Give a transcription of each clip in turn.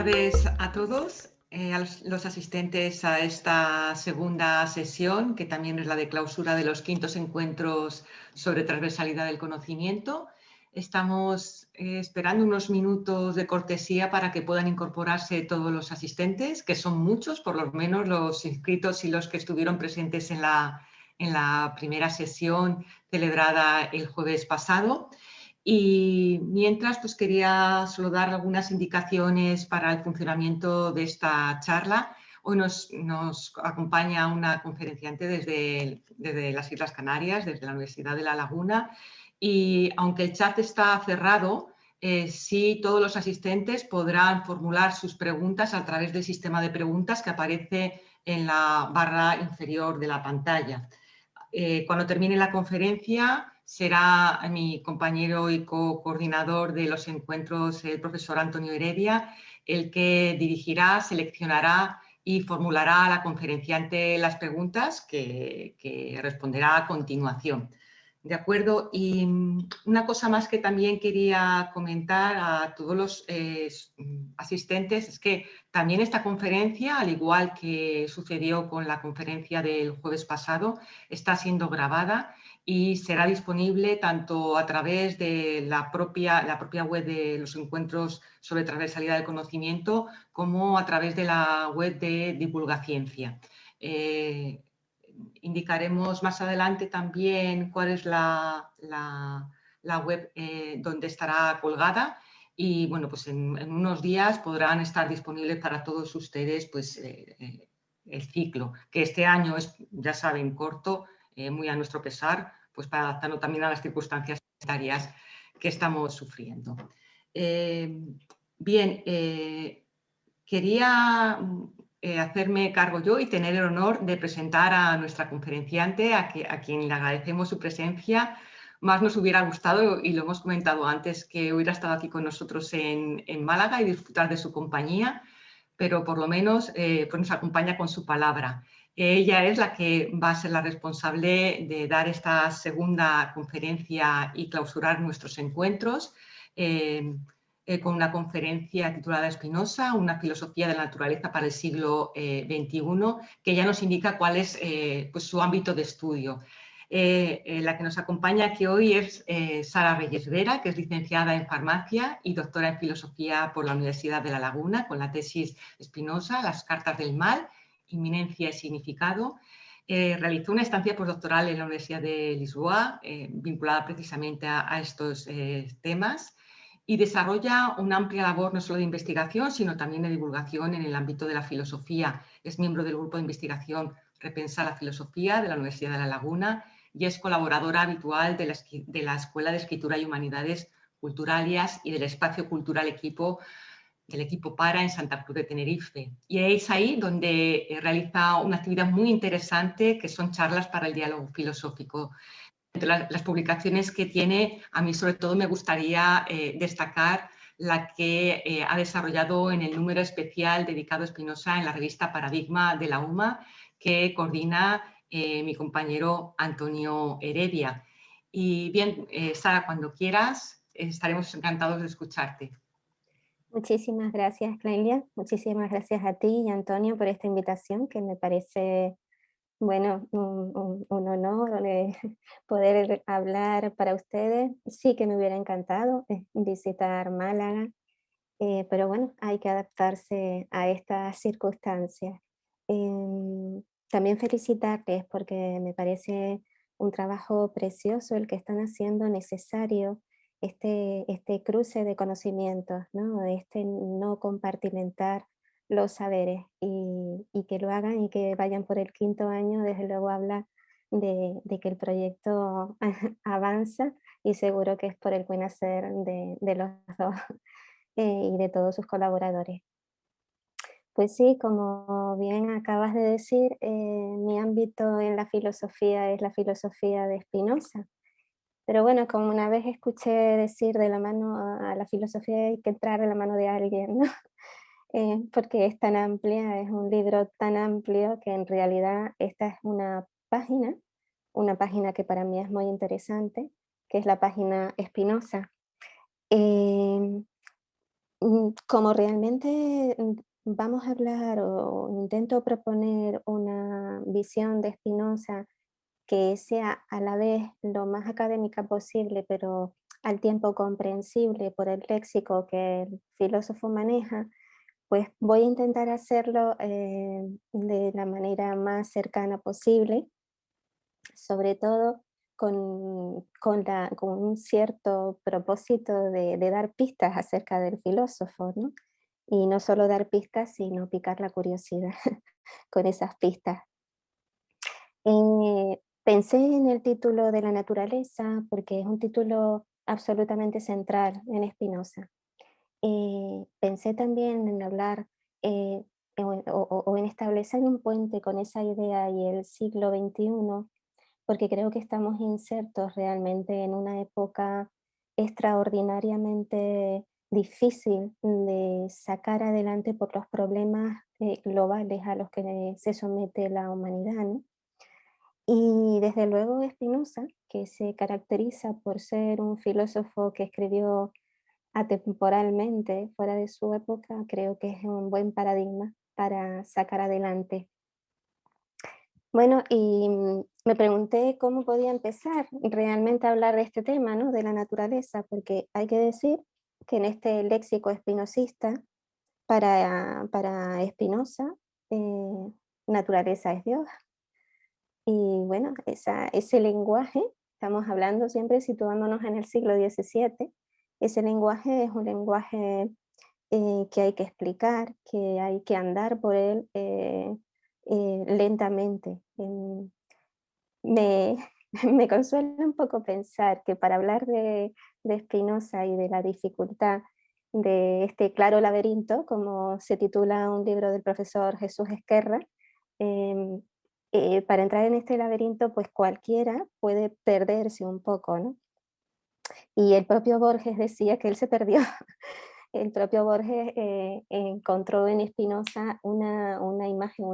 tardes a todos, a los asistentes a esta segunda sesión, que también es la de clausura de los quintos encuentros sobre transversalidad del conocimiento. Estamos esperando unos minutos de cortesía para que puedan incorporarse todos los asistentes, que son muchos, por lo menos los inscritos y los que estuvieron presentes en la primera sesión celebrada el jueves pasado. Y mientras, pues quería solo dar algunas indicaciones para el funcionamiento de esta charla. Hoy nos acompaña una conferenciante desde las Islas Canarias, desde la Universidad de La Laguna, y aunque el chat está cerrado, sí todos los asistentes podrán formular sus preguntas a través del sistema de preguntas que aparece en la barra inferior de la pantalla. Cuando termine la conferencia, será mi compañero y coordinador de los encuentros, el profesor Antonio Heredia, el que dirigirá, seleccionará y formulará a la conferenciante las preguntas que responderá a continuación. ¿De acuerdo? Y una cosa más que también quería comentar a todos los asistentes es que también esta conferencia, al igual que sucedió con la conferencia del jueves pasado, está siendo grabada y será disponible tanto a través de la propia web de los encuentros sobre transversalidad del conocimiento como a través de la web de Divulgaciencia. Indicaremos más adelante también cuál es la web donde estará colgada y bueno, pues en unos días podrán estar disponibles para todos ustedes pues, el ciclo, que este año es, ya saben, corto, muy a nuestro pesar, pues para adaptarlo también a las circunstancias sanitarias que estamos sufriendo. Bien, quería hacerme cargo yo y tener el honor de presentar a nuestra conferenciante, a quien le agradecemos su presencia. Más nos hubiera gustado, y lo hemos comentado antes, que hubiera estado aquí con nosotros en Málaga y disfrutar de su compañía, pero por lo menos pues nos acompaña con su palabra. Ella es la que va a ser la responsable de dar esta segunda conferencia y clausurar nuestros encuentros. Con una conferencia titulada Spinoza, una filosofía de la naturaleza para el siglo XXI, que ya nos indica cuál es pues su ámbito de estudio. La que nos acompaña aquí hoy es Sara Reyes Vera, que es licenciada en farmacia y doctora en filosofía por la Universidad de La Laguna, con la tesis Spinoza, las cartas del mal, inminencia y significado. Realizó una estancia postdoctoral en la Universidad de Lisboa, vinculada precisamente a estos temas, y desarrolla una amplia labor no solo de investigación, sino también de divulgación en el ámbito de la filosofía. Es miembro del grupo de investigación Repensa la Filosofía de la Universidad de La Laguna y es colaboradora habitual de la Escuela de Escritura y Humanidades Culturales y del Espacio Cultural del equipo PARA en Santa Cruz de Tenerife. Y es ahí donde realiza una actividad muy interesante que son charlas para el diálogo filosófico. Entre las publicaciones que tiene, a mí sobre todo me gustaría destacar la que ha desarrollado en el número especial dedicado a Spinoza en la revista Paradigma de la UMA, que coordina mi compañero Antonio Heredia. Y bien, Sara, cuando quieras, estaremos encantados de escucharte. Muchísimas gracias, Clelia. Muchísimas gracias a ti y a Antonio por esta invitación, que me parece, bueno, un honor poder hablar para ustedes. Sí que me hubiera encantado visitar Málaga, pero bueno, hay que adaptarse a estas circunstancias. También felicitarles porque me parece un trabajo precioso el que están haciendo, necesario, este cruce de conocimientos, ¿no? Este no compartimentar los saberes y que lo hagan y que vayan por el quinto año, desde luego habla de que el proyecto avanza y seguro que es por el buen hacer de los dos y de todos sus colaboradores. Pues sí, como bien acabas de decir, mi ámbito en la filosofía es la filosofía de Spinoza. Pero bueno, como una vez escuché decir de la mano a la filosofía hay que entrar de la mano de alguien, ¿no? Porque es tan amplia, es un libro tan amplio que en realidad esta es una página que para mí es muy interesante, que es la página Spinoza. Em, Como realmente vamos a hablar o intento proponer una visión de Spinoza que sea a la vez lo más académica posible, pero al tiempo comprensible por el léxico que el filósofo maneja, pues voy a intentar hacerlo de la manera más cercana posible, sobre todo con un cierto propósito de dar pistas acerca del filósofo, ¿no? Y no solo dar pistas, sino picar la curiosidad con esas pistas. Pensé en el título de la naturaleza porque es un título absolutamente central en Spinoza. Pensé también en hablar eh, o en establecer un puente con esa idea y el siglo XXI, porque creo que estamos insertos realmente en una época extraordinariamente difícil de sacar adelante por los problemas globales a los que se somete la humanidad, ¿no? Y desde luego Spinoza, que se caracteriza por ser un filósofo que escribió atemporalmente, fuera de su época, creo que es un buen paradigma para sacar adelante. Bueno, y me pregunté cómo podía empezar realmente a hablar de este tema, ¿no? De la naturaleza, porque hay que decir que en este léxico espinosista, para Spinoza, naturaleza es Dios. Y bueno, ese lenguaje, estamos hablando siempre situándonos en el siglo XVII, ese lenguaje es un lenguaje que hay que explicar, que hay que andar por él lentamente. Me, me consuela un poco pensar que para hablar de Spinoza y de la dificultad de este claro laberinto, como se titula un libro del profesor Jesús Esquerra, em, para entrar en este laberinto, pues cualquiera puede perderse un poco, ¿no? Y el propio Borges decía que él se perdió. El propio Borges encontró en Spinoza una imagen,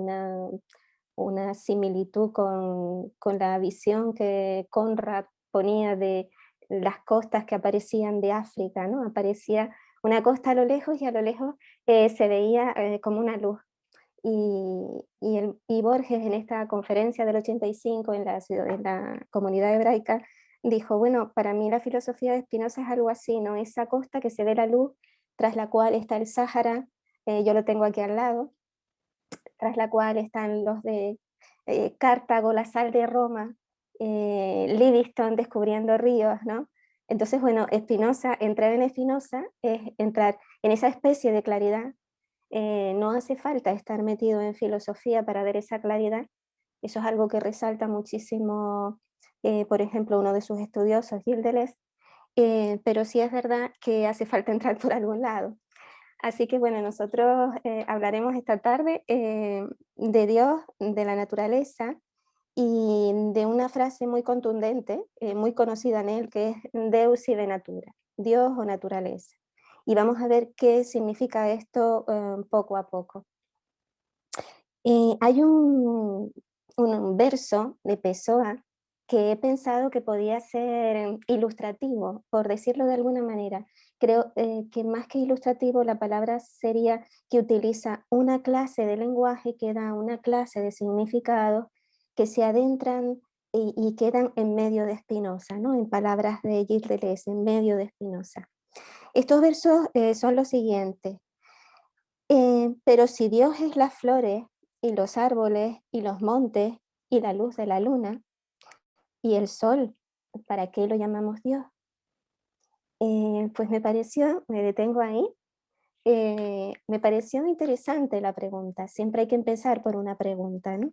una similitud con la visión que Conrad ponía de las costas que aparecían de África, ¿no? Aparecía una costa a lo lejos y a lo lejos se veía como una luz. Y Borges en esta conferencia del 85 en la comunidad hebraica dijo, bueno, para mí la filosofía de Spinoza es algo así, ¿no? Esa costa que se ve la luz, tras la cual está el Sáhara, yo lo tengo aquí al lado, tras la cual están los de Cartago, la sal de Roma, Livingstone descubriendo ríos, ¿no? Entonces, bueno, entrar en Spinoza es entrar en esa especie de claridad. No hace falta estar metido en filosofía para ver esa claridad. Eso es algo que resalta muchísimo, por ejemplo, uno de sus estudiosos, Gilles Deleuze, pero sí es verdad que hace falta entrar por algún lado. Así que bueno, nosotros hablaremos esta tarde de Dios, de la naturaleza y de una frase muy contundente, muy conocida en él, que es Deus ibe natura, Dios o naturaleza. Y vamos a ver qué significa esto poco a poco. Hay un verso de Pessoa que he pensado que podía ser ilustrativo, por decirlo de alguna manera. Creo que más que ilustrativo, la palabra sería que utiliza una clase de lenguaje que da una clase de significados que se adentran y quedan en medio de Spinoza, ¿no? En palabras de Gilles Deleuze, en medio de Spinoza. Estos versos son los siguientes. Pero si Dios es las flores y los árboles y los montes y la luz de la luna y el sol, ¿para qué lo llamamos Dios? Pues me detengo ahí, me pareció interesante la pregunta, siempre hay que empezar por una pregunta, ¿no?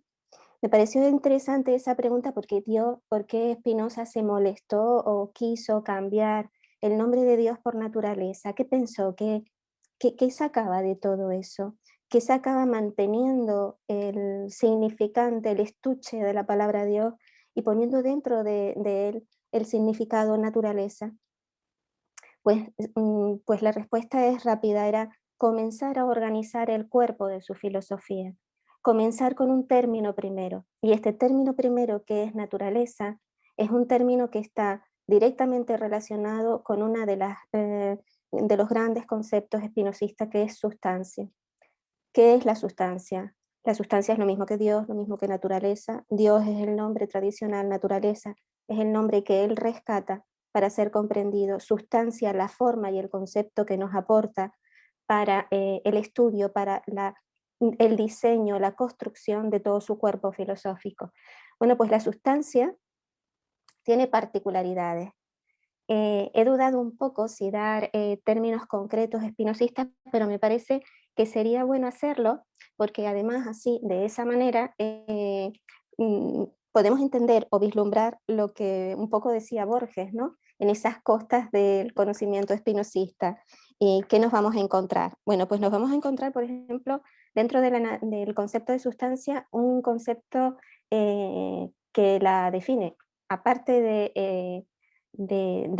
Me pareció interesante esa pregunta porque Dios, por qué Spinoza se molestó o quiso cambiar el nombre de Dios por naturaleza. ¿Qué pensó? ¿Qué sacaba de todo eso? ¿Qué sacaba manteniendo el significante, el estuche de la palabra Dios y poniendo dentro de él el significado naturaleza? Pues, pues la respuesta es rápida, era comenzar a organizar el cuerpo de su filosofía, comenzar con un término primero. Y este término primero, que es naturaleza, es un término que está directamente relacionado con una de los grandes conceptos espinosistas, que es sustancia. ¿Qué es la sustancia? La sustancia es lo mismo que Dios, lo mismo que naturaleza. Dios es el nombre tradicional, naturaleza es el nombre que Él rescata para ser comprendido. Sustancia, la forma y el concepto que nos aporta para el estudio, para el diseño, la construcción de todo su cuerpo filosófico. Bueno, pues la sustancia tiene particularidades. He dudado un poco si dar términos concretos espinosistas, pero me parece que sería bueno hacerlo, porque además así, de esa manera, podemos entender o vislumbrar lo que un poco decía Borges, ¿no? En esas costas del conocimiento espinosista. ¿Y qué nos vamos a encontrar? Bueno, pues nos vamos a encontrar, por ejemplo, dentro del concepto de sustancia, un concepto que la define, aparte de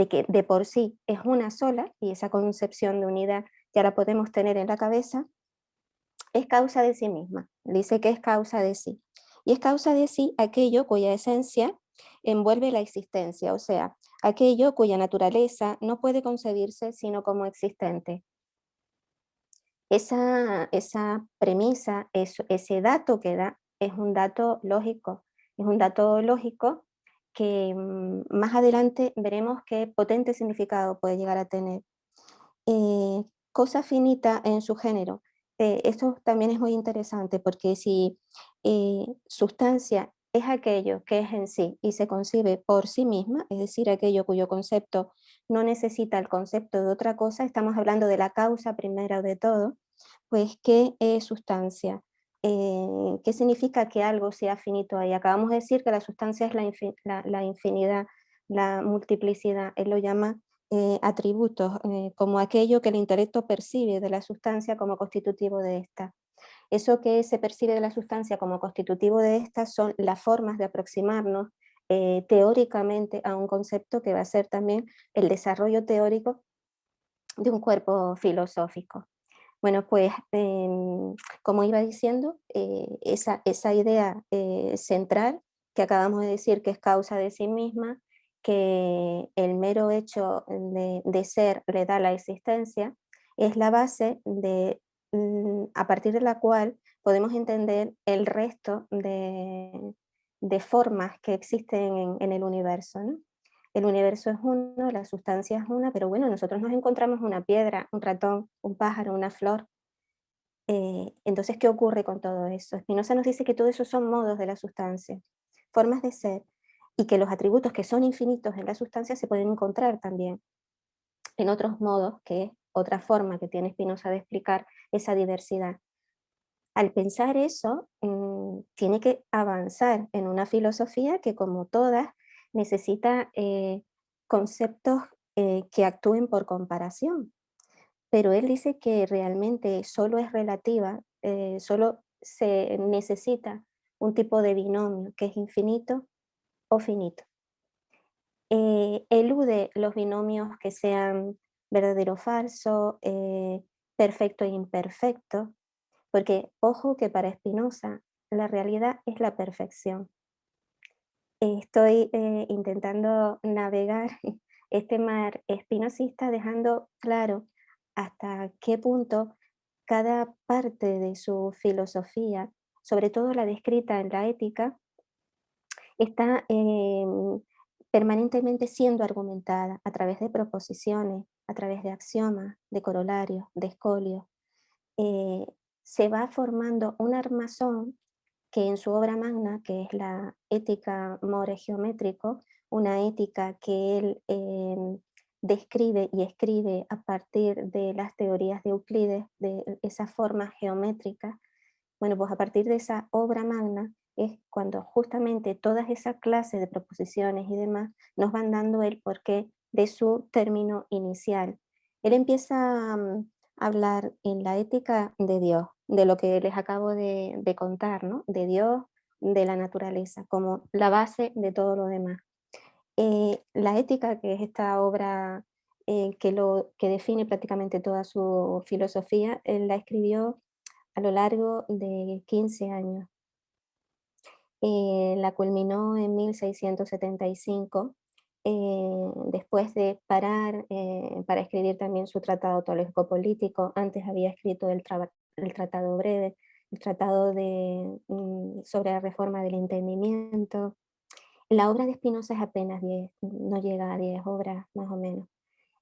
que de por sí es una sola, y esa concepción de unidad ya la podemos tener en la cabeza, es causa de sí misma. Dice que es causa de sí. Y es causa de sí aquello cuya esencia envuelve la existencia, o sea, aquello cuya naturaleza no puede concebirse sino como existente. Esa premisa, ese dato que da, es un dato lógico. Es un dato lógico que más adelante veremos qué potente significado puede llegar a tener. Cosa finita en su género. Esto también es muy interesante porque si sustancia es aquello que es en sí y se concibe por sí misma, es decir, aquello cuyo concepto no necesita el concepto de otra cosa, estamos hablando de la causa primera de todo, pues ¿qué es sustancia? ¿Qué significa que algo sea finito ahí? Acabamos de decir que la sustancia es la infinidad, la multiplicidad, él lo llama atributos, como aquello que el intelecto percibe de la sustancia como constitutivo de esta. Eso que se percibe de la sustancia como constitutivo de esta son las formas de aproximarnos teóricamente a un concepto que va a ser también el desarrollo teórico de un cuerpo filosófico. Bueno, pues como iba diciendo, esa idea central que acabamos de decir que es causa de sí misma, que el mero hecho de ser le da la existencia, es la base a partir de la cual podemos entender el resto de formas que existen en el universo, ¿no? El universo es uno, la sustancia es una, pero bueno, nosotros nos encontramos una piedra, un ratón, un pájaro, una flor. Entonces, ¿qué ocurre con todo eso? Spinoza nos dice que todo eso son modos de la sustancia, formas de ser, y que los atributos que son infinitos en la sustancia se pueden encontrar también en otros modos, que es otra forma que tiene Spinoza de explicar esa diversidad. Al pensar eso, tiene que avanzar en una filosofía que, como todas, necesita conceptos que actúen por comparación. Pero él dice que realmente solo es relativa, solo se necesita un tipo de binomio que es infinito o finito. Elude los binomios que sean verdadero o falso, perfecto e imperfecto, porque ojo que para Spinoza la realidad es la perfección. Estoy intentando navegar este mar espinosista dejando claro hasta qué punto cada parte de su filosofía, sobre todo la descrita en la ética, está permanentemente siendo argumentada a través de proposiciones, a través de axiomas, de corolarios, de escolios. Eh, Se va formando un armazón que en su obra magna, que es la Ética More Geométrico, una ética que él describe y escribe a partir de las teorías de Euclides, de esas formas geométricas. Bueno, pues a partir de esa obra magna es cuando justamente todas esas clases de proposiciones y demás nos van dando el porqué de su término inicial. Él empieza a hablar en la ética de Dios, de lo que les acabo de contar, ¿no? De Dios, de la naturaleza, como la base de todo lo demás. La ética, que es esta obra que define prácticamente toda su filosofía, él la escribió a lo largo de 15 años. La culminó en 1675 después de parar para escribir también su tratado teológico político. Antes había escrito el tratado breve, el tratado sobre la reforma del entendimiento. La obra de Spinoza es apenas 10, no llega a 10 obras más o menos.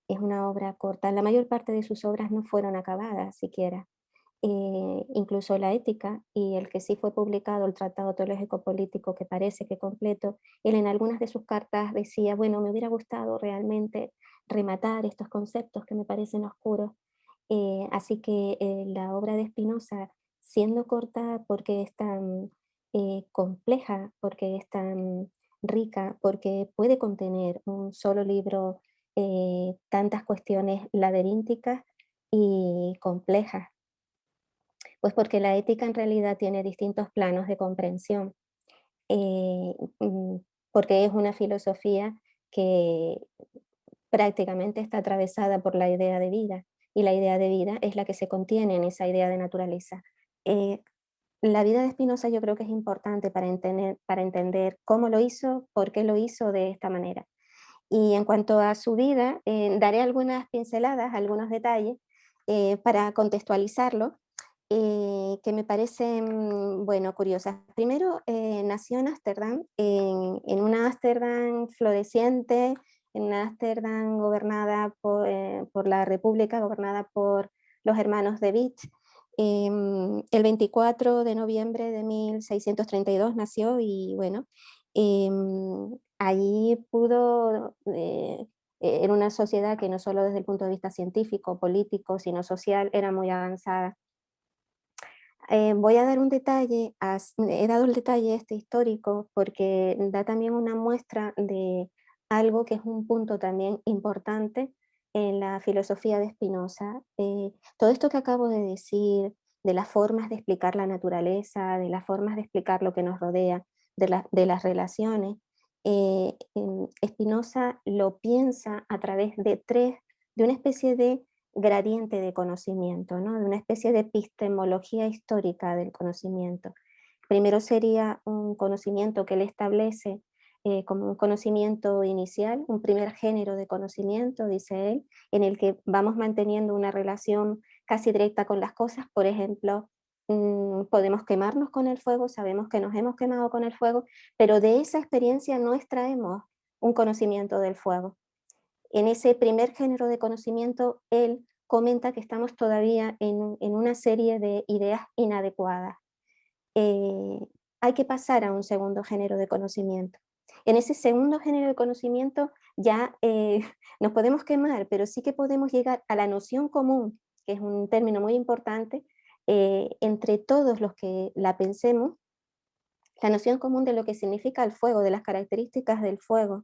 Es una obra corta. La mayor parte de sus obras no fueron acabadas siquiera. Incluso la ética y el que sí fue publicado, el Tratado Teológico Político, que parece que completo, él en algunas de sus cartas decía, bueno, me hubiera gustado realmente rematar estos conceptos que me parecen oscuros. Así que la obra de Spinoza, siendo corta porque es tan compleja, porque es tan rica, porque puede contener un solo libro tantas cuestiones laberínticas y complejas, pues porque la ética en realidad tiene distintos planos de comprensión, eh, mm, porque es una filosofía que prácticamente está atravesada por la idea de vida, y la idea de vida es la que se contiene en esa idea de naturaleza. Eh, la vida de Spinoza yo creo que es importante para entender cómo lo hizo, por qué lo hizo de esta manera. Y en cuanto a su vida, daré algunas pinceladas, algunos detalles para contextualizarlo, que me parecen, bueno, curiosas. Primero, nació en Ámsterdam, en una Ámsterdam floreciente, en una Ámsterdam gobernada por la República, gobernada por los hermanos de Witt. El 24 de noviembre de 1632 nació y bueno, allí pudo, era una sociedad que no solo desde el punto de vista científico, político, sino social, era muy avanzada. Voy a dar un detalle, he dado el detalle este histórico porque da también una muestra de algo que es un punto también importante en la filosofía de Spinoza. Todo esto que acabo de decir, de las formas de explicar la naturaleza, de las formas de explicar lo que nos rodea, de las relaciones, Spinoza lo piensa a través de una especie de gradiente de conocimiento, ¿no? De una especie de epistemología histórica del conocimiento. Primero sería un conocimiento que él establece como un conocimiento inicial, un primer género de conocimiento, dice él, en el que vamos manteniendo una relación casi directa con las cosas. Por ejemplo, podemos quemarnos con el fuego, sabemos que nos hemos quemado con el fuego, pero de esa experiencia no extraemos un conocimiento del fuego. En ese primer género de conocimiento, él comenta que estamos todavía en una serie de ideas inadecuadas. Eh, Hay que pasar a un segundo género de conocimiento. En ese segundo género de conocimiento ya nos podemos quemar, pero sí que podemos llegar a la noción común, que es un término muy importante, entre todos los que la pensemos, la noción común de lo que significa el fuego, de las características del fuego.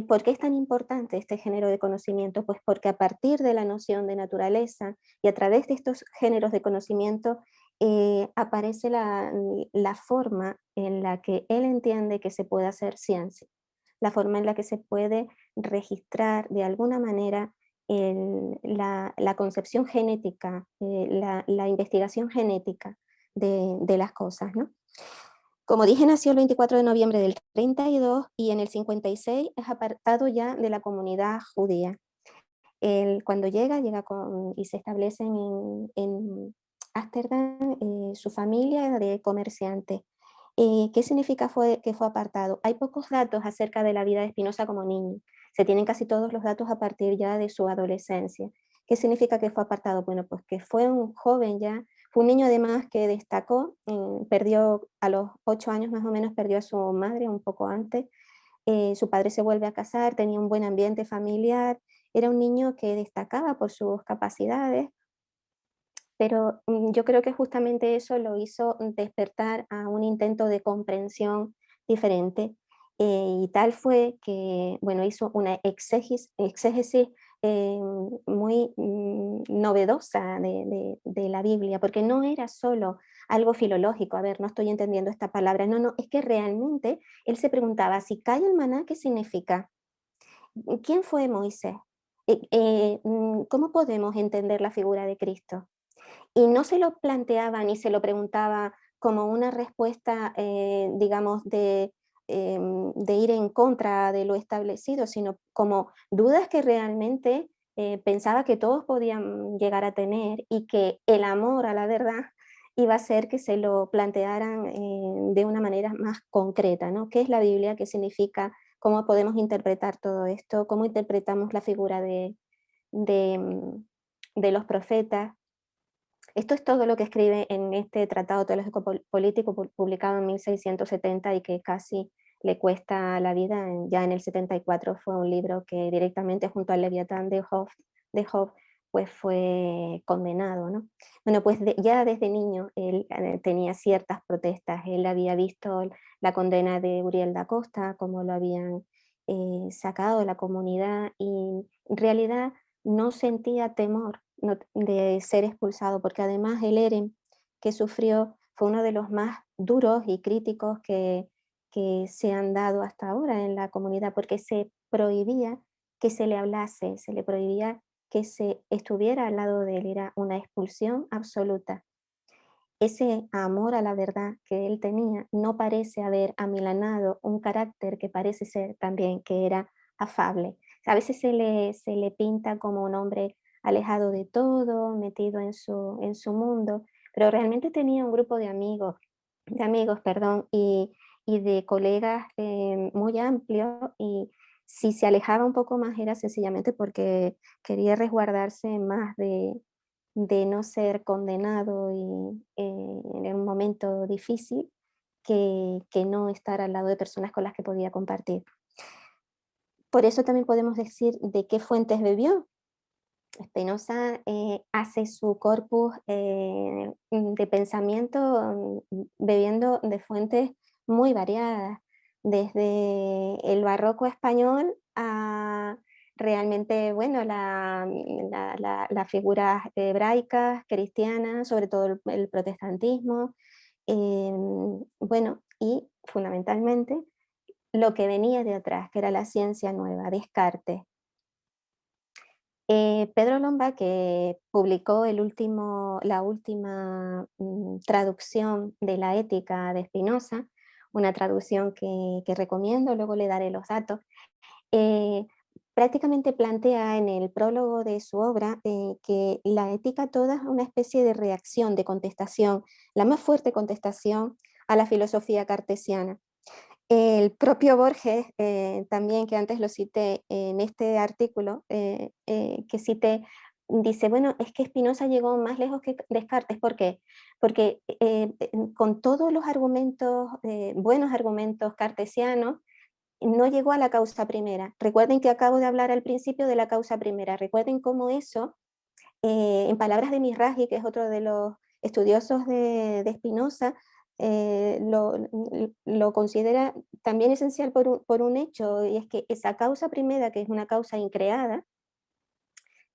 ¿Por qué es tan importante este género de conocimiento? Pues porque a partir de la noción de naturaleza y a través de estos géneros de conocimiento aparece la forma en la que él entiende que se puede hacer ciencia, la forma en la que se puede registrar de alguna manera la concepción genética, la investigación genética de las cosas, ¿no? Como dije, nació el 24 de noviembre del 32 y en el 56 es apartado ya de la comunidad judía. Él, cuando y se establece en Ámsterdam, su familia de comerciantes. ¿Qué significa que fue apartado? Hay pocos datos acerca de la vida de Spinoza como niño. Se tienen casi todos los datos a partir ya de su adolescencia. ¿Qué significa que fue apartado? Bueno, pues que fue un joven ya, fue un niño además que destacó, perdió a los 8 años más o menos, perdió a su madre un poco antes. Su padre se vuelve a casar, tenía un buen ambiente familiar, era un niño que destacaba por sus capacidades, pero yo creo que justamente eso lo hizo despertar a un intento de comprensión diferente. Y tal fue que, bueno, hizo una exégesis muy novedosa de la Biblia, porque no era solo algo filológico, a ver, no estoy entendiendo esta palabra, no, no, es que realmente él se preguntaba, si cae el maná, ¿qué significa? ¿Quién fue Moisés? ¿Cómo podemos entender la figura de Cristo? Y no se lo planteaba ni se lo preguntaba como una respuesta, digamos, de ir en contra de lo establecido, sino como dudas que realmente pensaba que todos podían llegar a tener, y que el amor a la verdad iba a hacer que se lo plantearan de una manera más concreta, ¿no? ¿Qué es la Biblia? ¿Qué significa? ¿Cómo podemos interpretar todo esto? ¿Cómo interpretamos la figura de, mm, de los profetas? Esto es todo lo que escribe en este Tratado Teológico Político, publicado en 1670, y que casi le cuesta la vida. Ya en el 74 fue un libro que directamente, junto al Leviatán de Job, pues fue condenado, ¿no? Bueno, pues ya desde niño él tenía ciertas protestas. Él había visto la condena de Uriel da Costa, como lo habían sacado de la comunidad, y en realidad no sentía temor de ser expulsado, porque además el EREM que sufrió fue uno de los más duros y críticos que se han dado hasta ahora en la comunidad, porque se prohibía que se le hablase, se le prohibía que se estuviera al lado de él, era una expulsión absoluta. Ese amor a la verdad que él tenía no parece haber amilanado un carácter que parece ser también que era afable. A veces se le pinta como un hombre alejado de todo, metido en su mundo, pero realmente tenía un grupo de amigos, perdón, y de colegas muy amplio, y si se alejaba un poco más era sencillamente porque quería resguardarse más de no ser condenado en un momento difícil, que no estar al lado de personas con las que podía compartir. Por eso también podemos decir de qué fuentes bebió. Spinoza hace su corpus de pensamiento bebiendo de fuentes muy variadas, desde el barroco español a realmente, bueno, las figuras hebraicas, cristianas, sobre todo el protestantismo, bueno, y fundamentalmente lo que venía de atrás, que era la ciencia nueva, Descartes. Pedro Lomba, que publicó la última traducción de la Ética de Spinoza, una traducción que recomiendo, luego le daré los datos, eh, prácticamente plantea en el prólogo de su obra que la ética toda es una especie de reacción, de contestación, la más fuerte contestación a la filosofía cartesiana. El propio Borges, también, que antes lo cité en este artículo que cité, dice, bueno, es que Spinoza llegó más lejos que Descartes. ¿Por qué? Porque con todos los argumentos, buenos argumentos cartesianos, no llegó a la causa primera. Recuerden que acabo de hablar al principio de la causa primera. Recuerden cómo eso, en palabras de Mizrahi, que es otro de los estudiosos de Spinoza, lo considera también esencial por un hecho, y es que esa causa primera, que es una causa increada,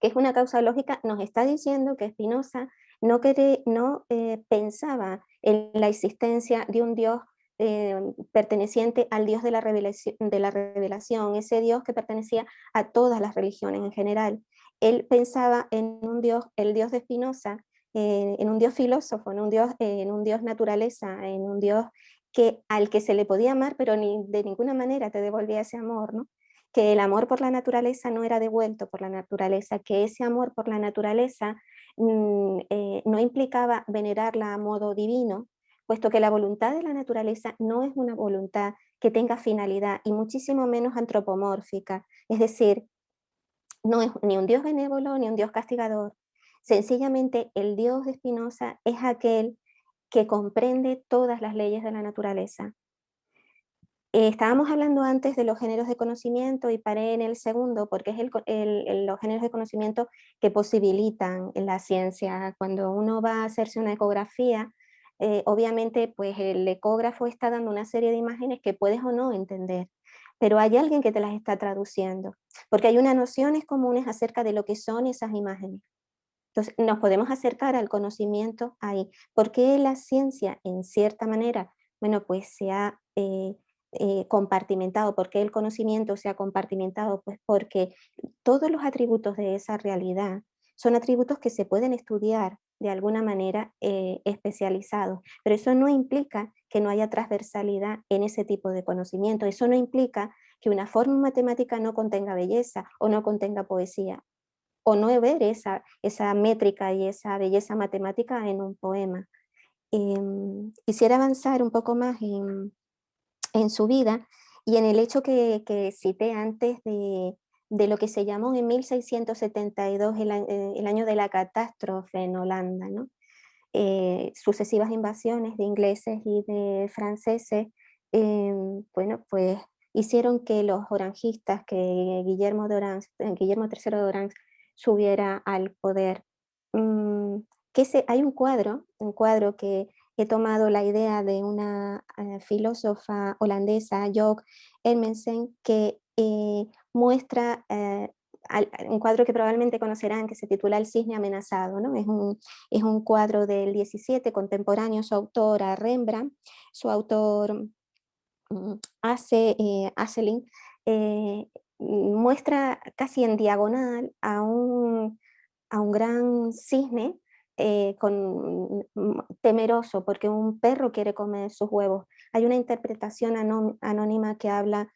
que es una causa lógica, nos está diciendo que Spinoza no pensaba en la existencia de un Dios perteneciente al Dios de la revelación, ese Dios que pertenecía a todas las religiones en general. Él pensaba en un Dios, el Dios de Spinoza, en un Dios filósofo, en un Dios naturaleza, en un Dios al que se le podía amar, pero de ninguna manera te devolvía ese amor, ¿no? Que el amor por la naturaleza no era devuelto por la naturaleza, que ese amor por la naturaleza no implicaba venerarla a modo divino, puesto que la voluntad de la naturaleza no es una voluntad que tenga finalidad, y muchísimo menos antropomórfica. Es decir, no es ni un Dios benévolo ni un Dios castigador. Sencillamente el Dios de Spinoza es aquel que comprende todas las leyes de la naturaleza. Estábamos hablando antes de los géneros de conocimiento, y paré en el segundo porque es los géneros de conocimiento que posibilitan la ciencia. Cuando uno va a hacerse una ecografía, obviamente pues el ecógrafo está dando una serie de imágenes que puedes o no entender, pero hay alguien que te las está traduciendo, porque hay unas nociones comunes acerca de lo que son esas imágenes. Entonces nos podemos acercar al conocimiento ahí. ¿Por qué la ciencia, en cierta manera, bueno, pues se ha compartimentado? ¿Por qué el conocimiento se ha compartimentado? Pues porque todos los atributos de esa realidad son atributos que se pueden estudiar de alguna manera especializados, pero eso no implica que no haya transversalidad en ese tipo de conocimiento. Eso no implica que una forma matemática no contenga belleza o no contenga poesía, o no ver esa métrica y esa belleza matemática en un poema. Quisiera avanzar un poco más en su vida y en el hecho que cité antes de lo que se llamó en 1672 el año de la catástrofe en Holanda, ¿no? Sucesivas invasiones de ingleses y de franceses, bueno, pues hicieron que los orangistas, que Guillermo III de Orange subiera al poder. Mm, hay un cuadro que he tomado la idea de una filósofa holandesa, Joke Hermensen, que muestra un cuadro que probablemente conocerán, que se titula El cisne amenazado, ¿no? Es un cuadro del 17, contemporáneo, su autor a Rembrandt, su autor Asselin, muestra casi en diagonal a un gran cisne temeroso porque un perro quiere comer sus huevos. Hay una interpretación anónima que habla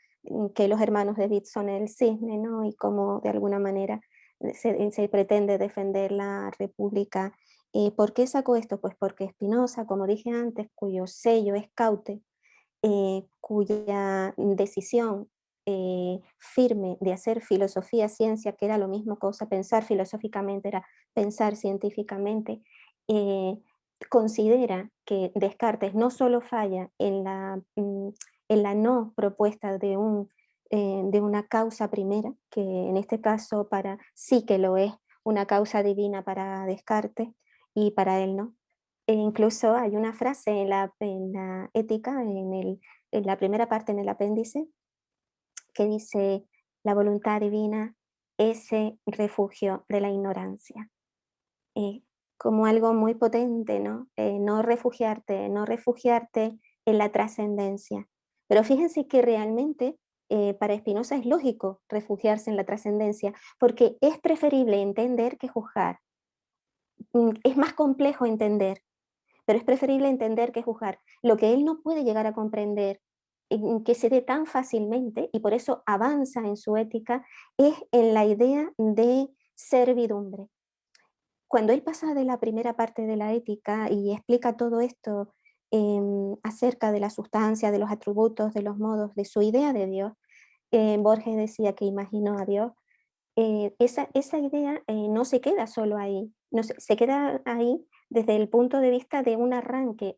que los hermanos de Witt son el cisne, ¿no? Y cómo de alguna manera se pretende defender la república. ¿Por qué saco esto? Pues porque Spinoza, como dije antes, cuyo sello es Caute, cuya decisión firme de hacer filosofía, ciencia, que era lo mismo cosa, pensar filosóficamente era pensar científicamente, considera que Descartes no solo falla en la no propuesta de una causa primera, que en este caso sí que lo es una causa divina para Descartes y para él no. Incluso hay una frase en la ética, en la primera parte, en el apéndice, que dice: la voluntad divina es el refugio de la ignorancia. Eh, Como algo muy potente, ¿no? No refugiarte en la trascendencia. Pero fíjense que realmente para Spinoza es lógico refugiarse en la trascendencia, porque es preferible entender que juzgar. Es más complejo entender, pero es preferible entender que juzgar. Lo que él no puede llegar a comprender, que se dé tan fácilmente, y por eso avanza en su ética, es en la idea de servidumbre. Cuando él pasa de la primera parte de la ética y explica todo esto acerca de la sustancia, de los atributos, de los modos, de su idea de Dios, Borges decía que imaginó a Dios. Esa idea no se queda solo ahí, no se queda ahí desde el punto de vista de un arranque.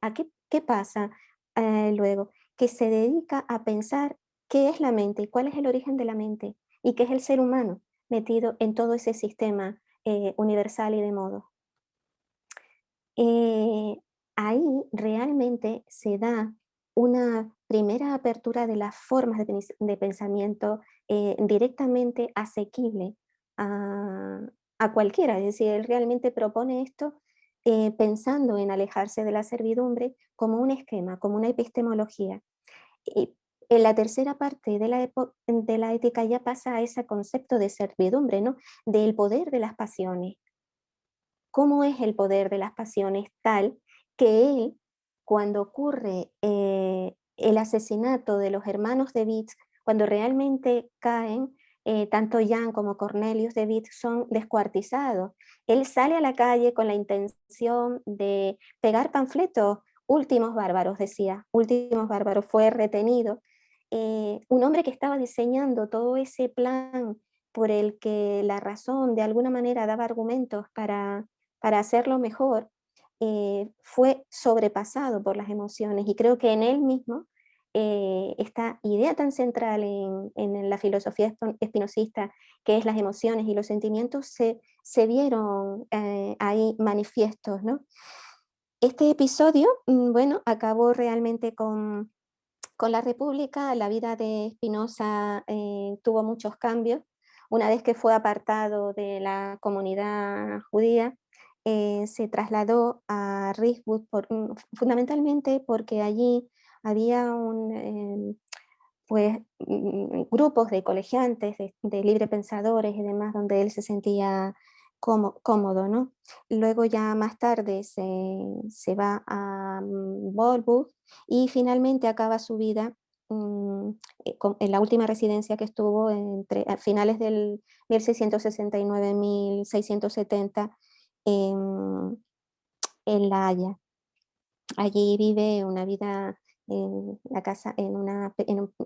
¿Qué pasa luego? Que se dedica a pensar qué es la mente y cuál es el origen de la mente y qué es el ser humano metido en todo ese sistema universal y de modo. Eh, Ahí realmente se da una primera apertura de las formas de pensamiento directamente asequible a, a cualquiera. Es decir, él realmente propone esto pensando en alejarse de la servidumbre como un esquema, como una epistemología. Y en la tercera parte de la ética ya pasa a ese concepto de servidumbre, ¿no? Del poder de las pasiones. ¿Cómo es el poder de las pasiones tal que él, cuando ocurre el asesinato de los hermanos de Witt, cuando realmente caen, tanto Jan como Cornelius de Witt son descuartizados, él sale a la calle con la intención de pegar panfletos, últimos bárbaros, decía, últimos bárbaros, fue retenido. Un hombre que estaba diseñando todo ese plan por el que la razón de alguna manera daba argumentos para hacerlo mejor, fue sobrepasado por las emociones. Y creo que en él mismo esta idea tan central en la filosofía espinosista, que es las emociones y los sentimientos, se vieron ahí manifiestos, ¿no? Este episodio, bueno, acabó realmente con la República. La vida de Spinoza tuvo muchos cambios. Una vez que fue apartado de la comunidad judía, se trasladó a Rijswijk fundamentalmente porque allí había grupos de colegiantes, de libre pensadores y demás, donde él se sentía cómodo, ¿no? Luego ya más tarde se va a Bolbus y finalmente acaba su vida mm, en la última residencia que estuvo entre a finales del 1669-1670 en, en La Haya. Allí vive una vida en la casa,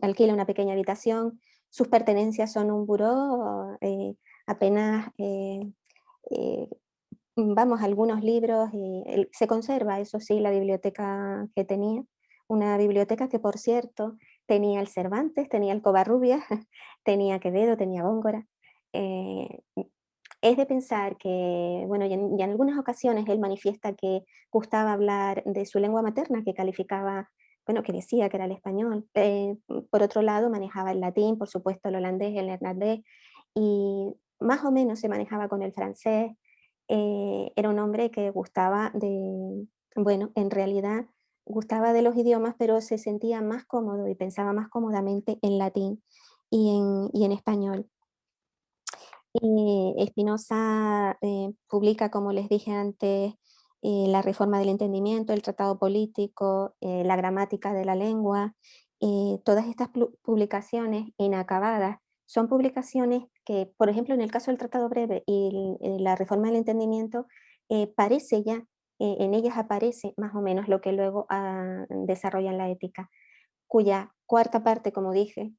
alquila una pequeña habitación, sus pertenencias son un buró, apenas eh, vamos, algunos libros, se conserva, eso sí, la biblioteca que tenía, una biblioteca que, por cierto, tenía el Cervantes, tenía el Covarrubias, tenía Quevedo, tenía Góngora. Eh, es de pensar que, bueno, y en algunas ocasiones él manifiesta que gustaba hablar de su lengua materna, que calificaba, bueno, que decía que era el español. Por otro lado, manejaba el latín, por supuesto, el holandés, el neerlandés, y más o menos se manejaba con el francés. Era un hombre que gustaba de, bueno, en realidad gustaba de los idiomas, pero se sentía más cómodo y pensaba más cómodamente en latín y en español. Spinoza publica, como les dije antes, la reforma del entendimiento, el tratado político, la gramática de la lengua. Todas estas publicaciones inacabadas son publicaciones que, por ejemplo, en el caso del tratado breve y la reforma del entendimiento, parece ya, en ellas aparece más o menos lo que luego desarrollan la ética, cuya cuarta parte, como dije,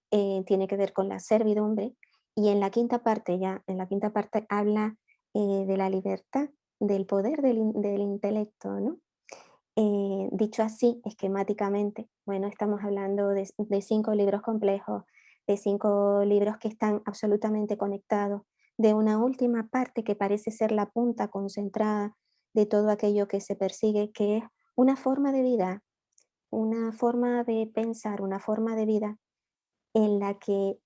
tiene que ver con la servidumbre, y en la quinta parte, ya, en la quinta parte habla de la libertad, del poder del intelecto, ¿no? Dicho así, esquemáticamente, bueno, estamos hablando de 5 libros complejos, de 5 libros que están absolutamente conectados, de una última parte que parece ser la punta concentrada de todo aquello que se persigue, que es una forma de vida, una forma de pensar, una forma de vida en la que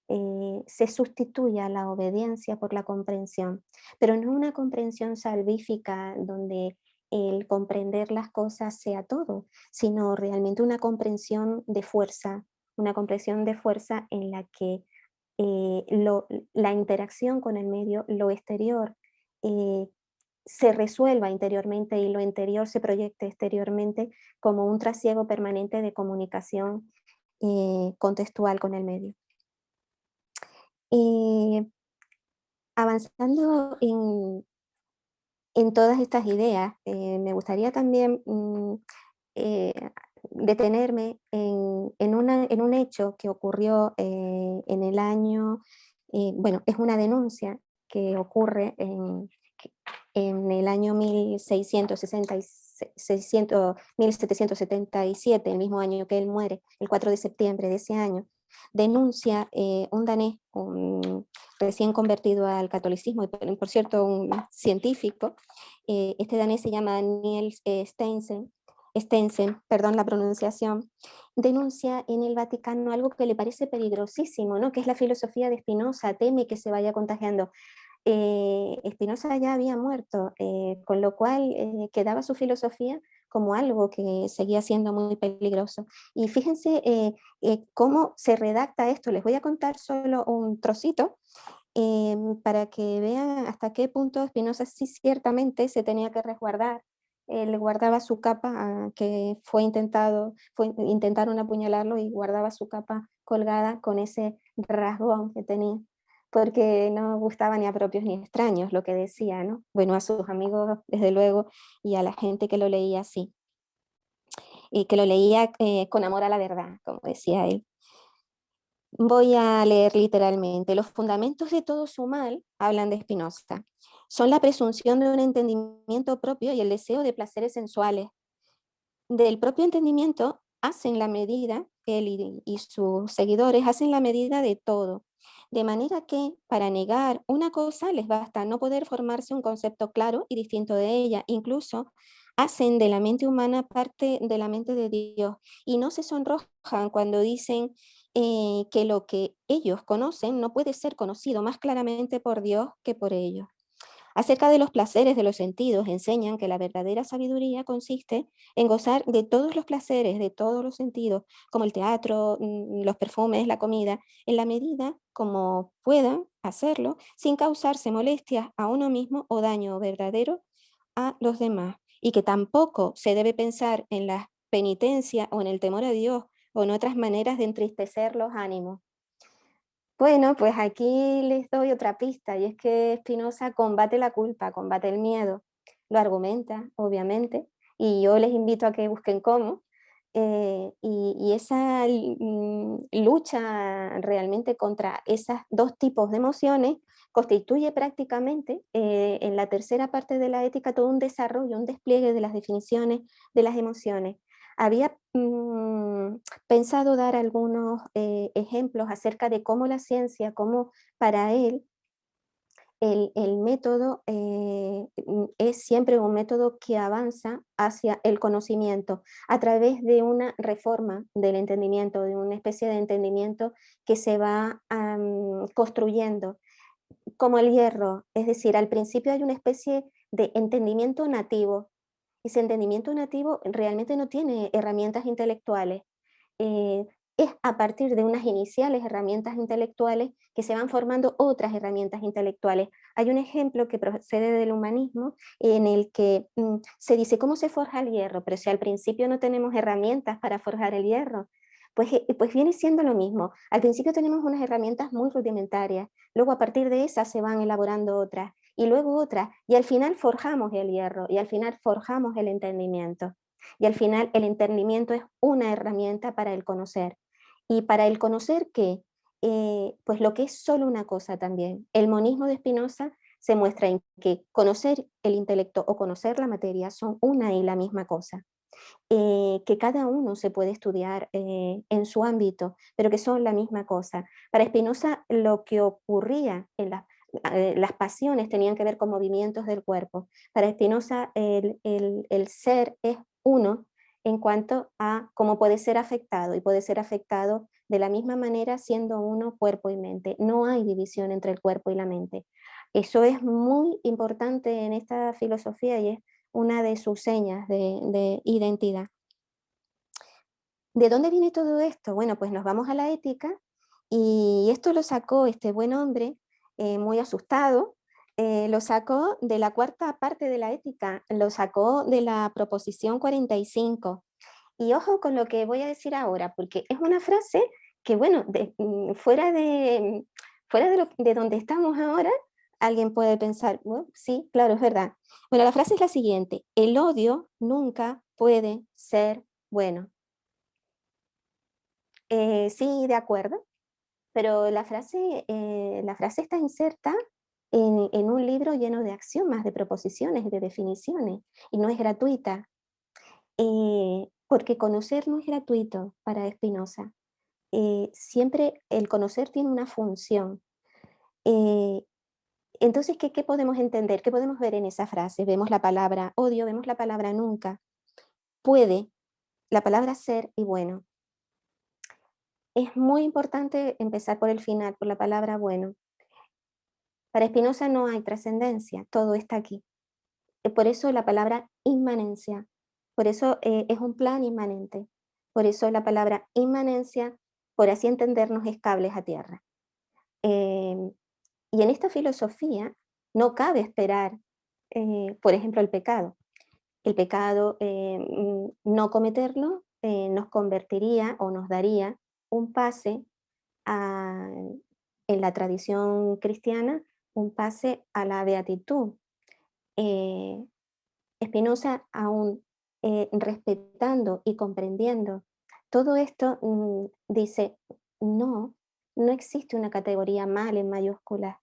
se sustituya la obediencia por la comprensión, pero no una comprensión salvífica donde el comprender las cosas sea todo, sino realmente una comprensión de fuerza en la que la interacción con el medio, lo exterior, eh, se resuelva interiormente y lo interior se proyecte exteriormente como un trasiego permanente de comunicación contextual con el medio. Eh, Avanzando en todas estas ideas, me gustaría también eh, detenerme en un hecho que ocurrió en el año, bueno, es una denuncia que ocurre en el año 1777, el mismo año que él muere, el 4 de septiembre de ese año. Denuncia un danés, recién convertido al catolicismo, y por cierto un científico. Este danés se llama Niels Stensen, perdón la pronunciación, denuncia en el Vaticano algo que le parece peligrosísimo, ¿no? Que es la filosofía de Spinoza, teme que se vaya contagiando. Spinoza ya había muerto, con lo cual quedaba su filosofía como algo que seguía siendo muy peligroso. Y fíjense cómo se redacta esto. Les voy a contar solo un trocito para que vean hasta qué punto Spinoza sí ciertamente se tenía que resguardar. Él guardaba su capa, que intentaron apuñalarlo, y guardaba su capa colgada con ese rasgón que tenía, porque no gustaba ni a propios ni extraños lo que decía, ¿no? Bueno, a sus amigos, desde luego, y a la gente que lo leía así, y que lo leía con amor a la verdad, como decía él. Voy a leer literalmente. Los fundamentos de todo su mal, hablan de Spinoza, son la presunción de un entendimiento propio y el deseo de placeres sensuales. Del propio entendimiento hacen la medida, él y sus seguidores hacen la medida de todo. De manera que para negar una cosa les basta no poder formarse un concepto claro y distinto de ella. Incluso hacen de la mente humana parte de la mente de Dios y no se sonrojan cuando dicen que lo que ellos conocen no puede ser conocido más claramente por Dios que por ellos. Acerca de los placeres de los sentidos, enseñan que la verdadera sabiduría consiste en gozar de todos los placeres, de todos los sentidos, como el teatro, los perfumes, la comida, en la medida como puedan, hacerlo sin causarse molestias a uno mismo o daño verdadero a los demás. Y que tampoco se debe pensar en la penitencia o en el temor a Dios o en otras maneras de entristecer los ánimos. Bueno, pues aquí les doy otra pista, y es que Spinoza combate la culpa, combate el miedo, lo argumenta, obviamente, y yo les invito a que busquen cómo, y esa lucha realmente contra esos dos tipos de emociones constituye prácticamente en la tercera parte de la ética todo un desarrollo, un despliegue de las definiciones de las emociones. Había pensado dar algunos ejemplos acerca de cómo la ciencia, cómo para él el método es siempre un método que avanza hacia el conocimiento a través de una reforma del entendimiento, de una especie de entendimiento que se va construyendo, como el hierro. Es decir, al principio hay una especie de entendimiento nativo. Ese entendimiento nativo realmente no tiene herramientas intelectuales. eh, es a partir de unas iniciales herramientas intelectuales que se van formando otras herramientas intelectuales. Hay un ejemplo que procede del humanismo en el que se dice cómo se forja el hierro, pero si al principio no tenemos herramientas para forjar el hierro, pues viene siendo lo mismo. Al principio tenemos unas herramientas muy rudimentarias, luego a partir de esas se van elaborando otras, y luego otras, y al final forjamos el hierro, y al final forjamos el entendimiento. Y al final el entendimiento es una herramienta para el conocer. Y para el conocer que, pues lo que es solo una cosa también. El monismo de Spinoza se muestra en que conocer el intelecto o conocer la materia son una y la misma cosa. Que cada uno se puede estudiar en su ámbito, pero que son la misma cosa. Para Spinoza lo que ocurría en las pasiones tenían que ver con movimientos del cuerpo. Para Spinoza el ser es uno en cuanto a cómo puede ser afectado, y puede ser afectado de la misma manera siendo uno cuerpo y mente. No hay división entre el cuerpo y la mente. Eso es muy importante en esta filosofía y es una de sus señas de identidad. ¿De dónde viene todo esto? Bueno, pues nos vamos a la ética, y esto lo sacó este buen hombre, muy asustado, lo sacó de la cuarta parte de la ética, lo sacó de la proposición 45. Y ojo con lo que voy a decir ahora, porque es una frase que, bueno, fuera de donde estamos ahora, alguien puede pensar, bueno, sí, claro, es verdad. Bueno, la frase es la siguiente: el odio nunca puede ser bueno. Sí, de acuerdo, pero la frase está inserta en un libro lleno de axiomas, de proposiciones, de definiciones, y no es gratuita, porque conocer no es gratuito para Spinoza. Siempre el conocer tiene una función. Eh, entonces, ¿qué podemos entender? ¿Qué podemos ver en esa frase? Vemos la palabra odio, vemos la palabra nunca, puede, la palabra ser y bueno. Es muy importante empezar por el final, por la palabra bueno. Para Spinoza no hay trascendencia, todo está aquí. Por eso la palabra inmanencia, por eso es un plan inmanente, por eso la palabra inmanencia, por así entendernos, es cables a tierra. Em, y en esta filosofía no cabe esperar, por ejemplo, el pecado. El pecado, no cometerlo, nos convertiría o nos daría un pase a, en la tradición cristiana, un pase a la beatitud. Eh, Spinoza, aún respetando y comprendiendo todo esto, dice, no, no existe una categoría mal en mayúsculas,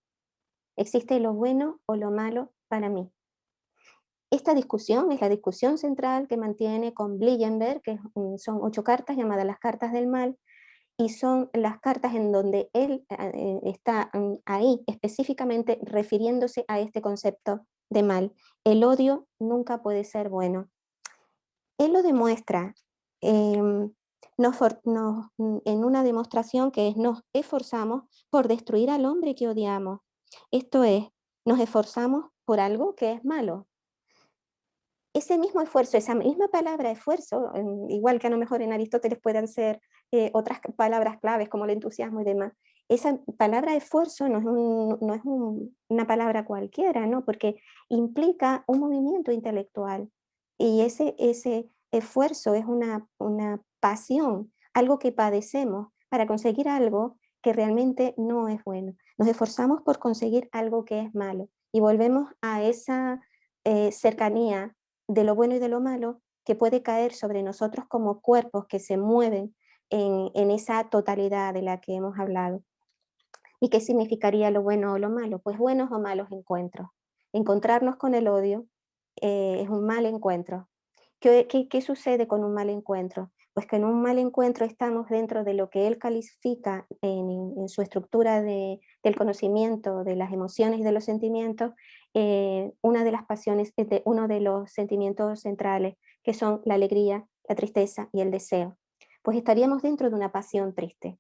existe lo bueno o lo malo para mí. Esta discusión es la discusión central que mantiene con Blingenberg, que son 8 cartas llamadas las cartas del mal, y son las cartas en donde él está ahí específicamente refiriéndose a este concepto de mal. El odio nunca puede ser bueno. Él lo demuestra em, en una demostración que es: nos esforzamos por destruir al hombre que odiamos. Esto es, nos esforzamos por algo que es malo. Ese mismo esfuerzo, esa misma palabra esfuerzo, igual que a lo mejor en Aristóteles puedan ser otras palabras claves como el entusiasmo y demás, esa palabra esfuerzo no es una palabra cualquiera, ¿no? Porque implica un movimiento intelectual y ese esfuerzo es una pasión, algo que padecemos para conseguir algo que realmente no es bueno. Nos esforzamos por conseguir algo que es malo y volvemos a esa cercanía de lo bueno y de lo malo que puede caer sobre nosotros como cuerpos que se mueven en esa totalidad de la que hemos hablado. ¿Y qué significaría lo bueno o lo malo? Pues buenos o malos encuentros. Encontrarnos con el odio es un mal encuentro. ¿Qué sucede con un mal encuentro? Pues que en un mal encuentro estamos dentro de lo que él califica en su estructura del conocimiento, de las emociones y de los sentimientos, una de las pasiones, uno de los sentimientos centrales, que son la alegría, la tristeza y el deseo. Pues estaríamos dentro de una pasión triste.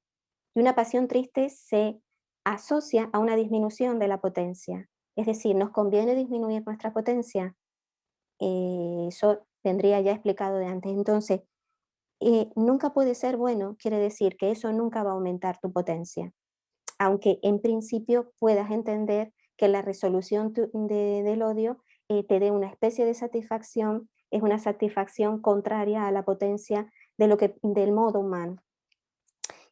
Y una pasión triste se asocia a una disminución de la potencia. Es decir, nos conviene disminuir nuestra potencia. Eso tendría ya explicado de antes. Entonces, nunca puede ser bueno, quiere decir que eso nunca va a aumentar tu potencia. Aunque en principio puedas entender que la resolución del odio te dé una especie de satisfacción, es una satisfacción contraria a la potencia del modo humano.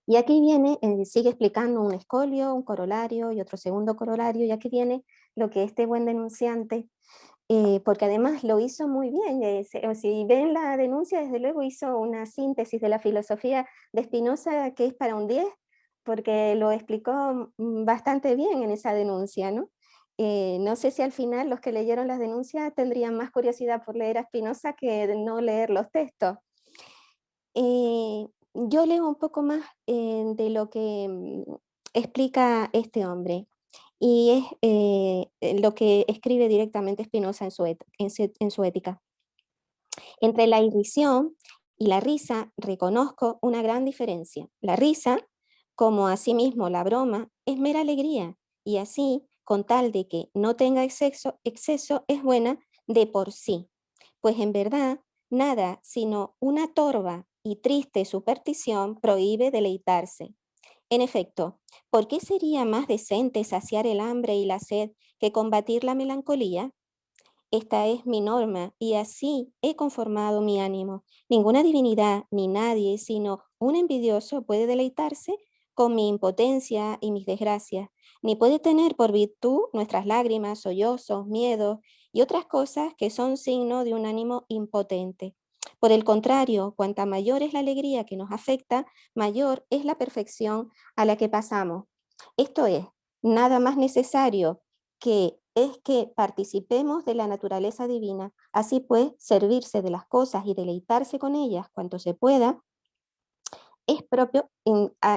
Y aquí viene, sigue explicando un escolio, un corolario y otro segundo corolario, y aquí viene lo que este buen denunciante, porque además lo hizo muy bien, si ven la denuncia, desde luego hizo una síntesis de la filosofía de Spinoza que es para un 10, porque lo explicó bastante bien en esa denuncia, ¿no? No sé si al final los que leyeron las denuncias tendrían más curiosidad por leer a Spinoza que de no leer los textos. Yo leo un poco más de lo que explica este hombre, y es lo que escribe directamente Spinoza en su Ética. Entre la irrisión y la risa reconozco una gran diferencia. La risa, como asimismo la broma, es mera alegría, y así, con tal de que no tenga exceso es buena de por sí, pues en verdad nada sino una torva y triste superstición prohíbe deleitarse. En efecto, ¿por qué sería más decente saciar el hambre y la sed que combatir la melancolía? Esta es mi norma y así he conformado mi ánimo. Ninguna divinidad ni nadie, sino un envidioso puede deleitarse con mi impotencia y mis desgracias, ni puede tener por virtud nuestras lágrimas, sollozos, miedos y otras cosas que son signo de un ánimo impotente. Por el contrario, cuanta mayor es la alegría que nos afecta, mayor es la perfección a la que pasamos. Esto es, nada más necesario que participemos de la naturaleza divina. Así pues, servirse de las cosas y deleitarse con ellas cuanto se pueda, es propio,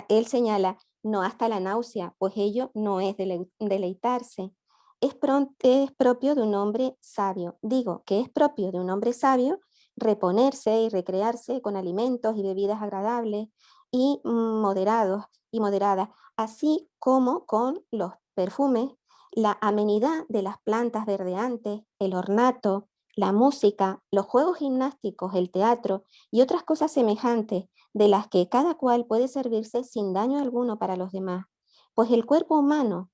él señala, no hasta la náusea, pues ello no es deleitarse. Es propio de un hombre sabio. Digo que es propio de un hombre sabio reponerse y recrearse con alimentos y bebidas agradables y moderados y moderadas, así como con los perfumes, la amenidad de las plantas verdeantes, el ornato, la música, los juegos gimnásticos, el teatro y otras cosas semejantes de las que cada cual puede servirse sin daño alguno para los demás, pues el cuerpo humano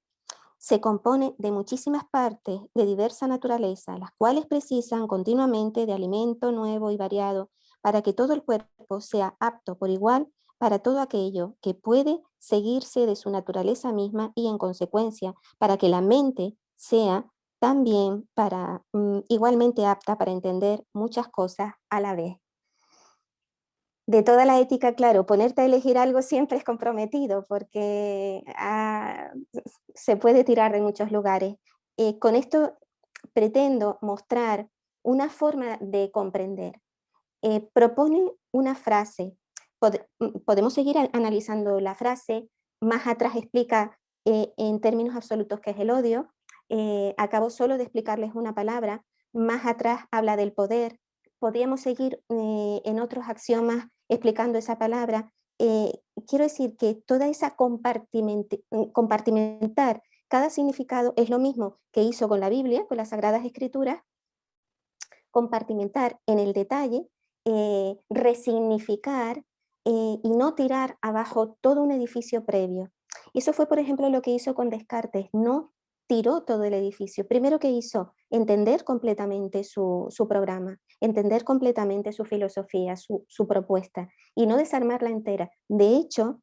se compone de muchísimas partes de diversa naturaleza, las cuales precisan continuamente de alimento nuevo y variado para que todo el cuerpo sea apto por igual para todo aquello que puede seguirse de su naturaleza misma y en consecuencia para que la mente sea también igualmente apta para entender muchas cosas a la vez. De toda la ética, claro, ponerte a elegir algo siempre es comprometido porque se puede tirar de muchos lugares. Con esto pretendo mostrar una forma de comprender. Propone una frase. Podemos seguir analizando la frase. Más atrás explica en términos absolutos qué es el odio. Acabo solo de explicarles una palabra. Más atrás habla del poder. Podríamos seguir en otros axiomas explicando esa palabra. Quiero decir que toda esa compartimentar cada significado es lo mismo que hizo con la Biblia, con las Sagradas Escrituras, compartimentar en el detalle, resignificar y no tirar abajo todo un edificio previo. Eso fue, por ejemplo, lo que hizo con Descartes, no tiró todo el edificio. Primero que hizo, entender completamente su programa, entender completamente su filosofía, su propuesta, y no desarmarla entera. De hecho,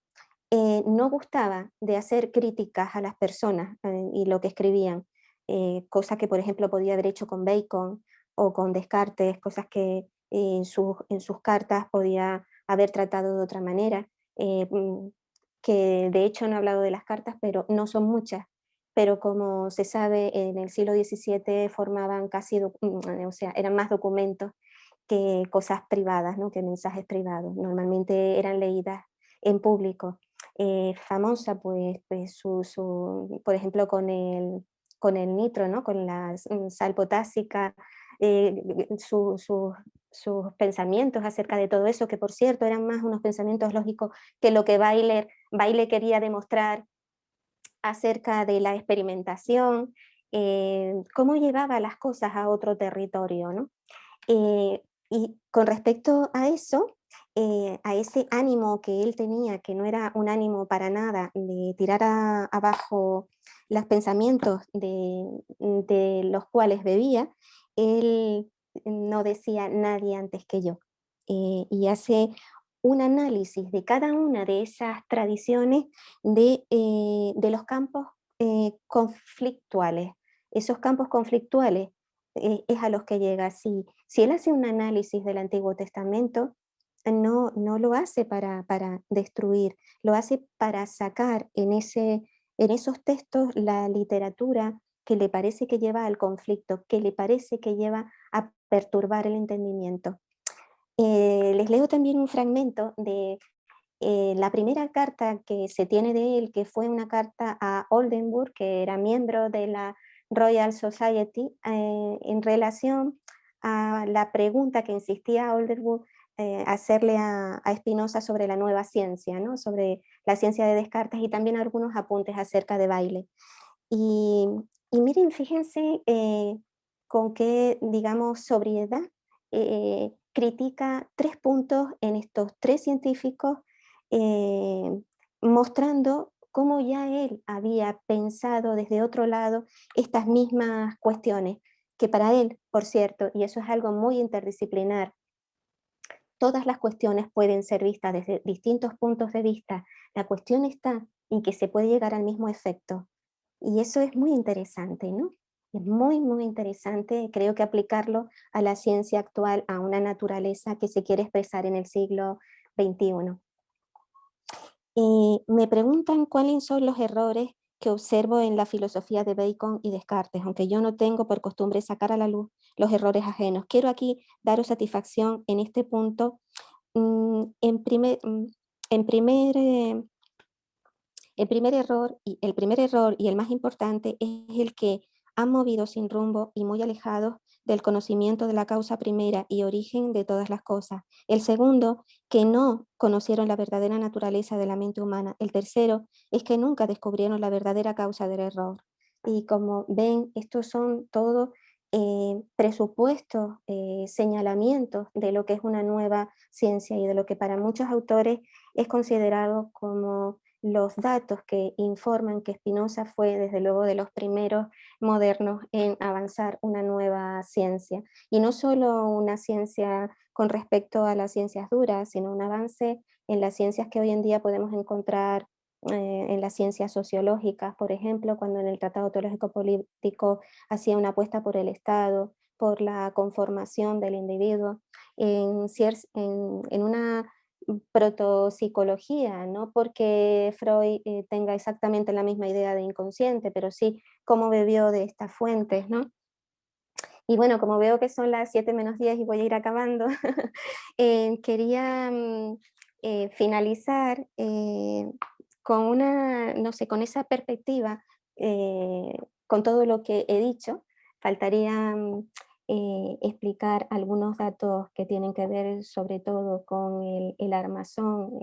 no gustaba de hacer críticas a las personas y lo que escribían, cosa que por ejemplo podía haber hecho con Bacon o con Descartes, cosas que en sus cartas podía haber tratado de otra manera, que de hecho no he hablado de las cartas, pero no son muchas, pero como se sabe, en el siglo XVII formaban o sea, eran más documentos que cosas privadas, ¿no? Que mensajes privados. Normalmente eran leídas en público. Famosa, pues por ejemplo, con el nitro, ¿no? Con la sal potásica, sus pensamientos acerca de todo eso, que por cierto eran más unos pensamientos lógicos que lo que Baile quería demostrar acerca de la experimentación, cómo llevaba las cosas a otro territorio, ¿no? Y con respecto a ese ánimo que él tenía, que no era un ánimo para nada de tirar abajo los pensamientos de los cuales bebía, él no decía nadie antes que yo. Y hace un análisis de cada una de esas tradiciones de los campos conflictuales. Esos campos conflictuales es a los que llega. Si él hace un análisis del Antiguo Testamento, no lo hace para destruir, lo hace para sacar en esos textos la literatura que le parece que lleva al conflicto, que le parece que lleva a perturbar el entendimiento. Les leo también un fragmento de la primera carta que se tiene de él, que fue una carta a Oldenburg, que era miembro de la Royal Society, en relación a la pregunta que insistía Oldenburg hacerle a Spinoza sobre la nueva ciencia, ¿no? Sobre la ciencia de Descartes y también algunos apuntes acerca de Baile. Y, y miren, fíjense con qué, digamos, sobriedad critica 3 puntos en estos 3 científicos, eh, mostrando cómo ya él había pensado desde otro lado estas mismas cuestiones, que para él, por cierto, y eso es algo muy interdisciplinar, todas las cuestiones pueden ser vistas desde distintos puntos de vista. La cuestión está en que se puede llegar al mismo efecto. Y eso es muy interesante, ¿no? Es muy, muy interesante, creo que aplicarlo a la ciencia actual, a una naturaleza que se quiere expresar en el siglo XXI. Me preguntan cuáles son los errores que observo en la filosofía de Bacon y Descartes, aunque yo no tengo por costumbre sacar a la luz los errores ajenos. Quiero aquí daros satisfacción en este punto. Mm, En primer, mm, en primer el primer error y el más importante es el que han movido sin rumbo y muy alejados del conocimiento de la causa primera y origen de todas las cosas. El segundo, que no conocieron la verdadera naturaleza de la mente humana. El tercero es que nunca descubrieron la verdadera causa del error. Y como ven, estos son todos presupuestos, señalamientos de lo que es una nueva ciencia y de lo que para muchos autores es considerado como los datos que informan que Spinoza fue desde luego de los primeros modernos en avanzar una nueva ciencia. Y no solo una ciencia con respecto a las ciencias duras, sino un avance en las ciencias que hoy en día podemos encontrar en las ciencias sociológicas, por ejemplo, cuando en el Tratado Teológico Político hacía una apuesta por el Estado, por la conformación del individuo, en una protopsicología, no porque Freud tenga exactamente la misma idea de inconsciente, pero sí cómo bebió de estas fuentes, ¿no? Y bueno, como veo que son las 7 menos 10 y voy a ir acabando, quería finalizar con una, no sé, con esa perspectiva, con todo lo que he dicho, faltaría explicar algunos datos que tienen que ver sobre todo con el armazón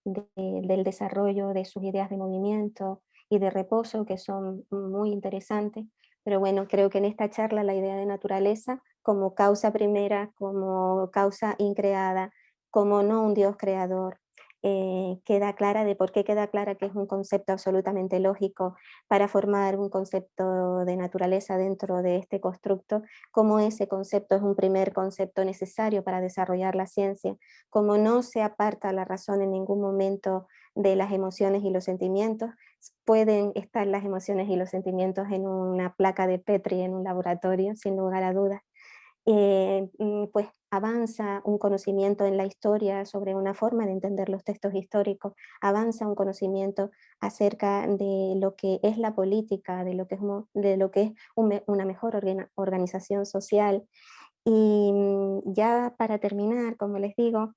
del desarrollo de sus ideas de movimiento y de reposo, que son muy interesantes. Pero bueno, creo que en esta charla la idea de naturaleza como causa primera, como causa increada, como no un Dios creador, queda clara, de por qué queda clara que es un concepto absolutamente lógico para formar un concepto de naturaleza dentro de este constructo, como ese concepto es un primer concepto necesario para desarrollar la ciencia, como no se aparta la razón en ningún momento de las emociones y los sentimientos, pueden estar las emociones y los sentimientos en una placa de Petri en un laboratorio, sin lugar a dudas. Pues avanza un conocimiento en la historia sobre una forma de entender los textos históricos, avanza un conocimiento acerca de lo que es la política, de lo que es una mejor organización social. Y ya para terminar, como les digo,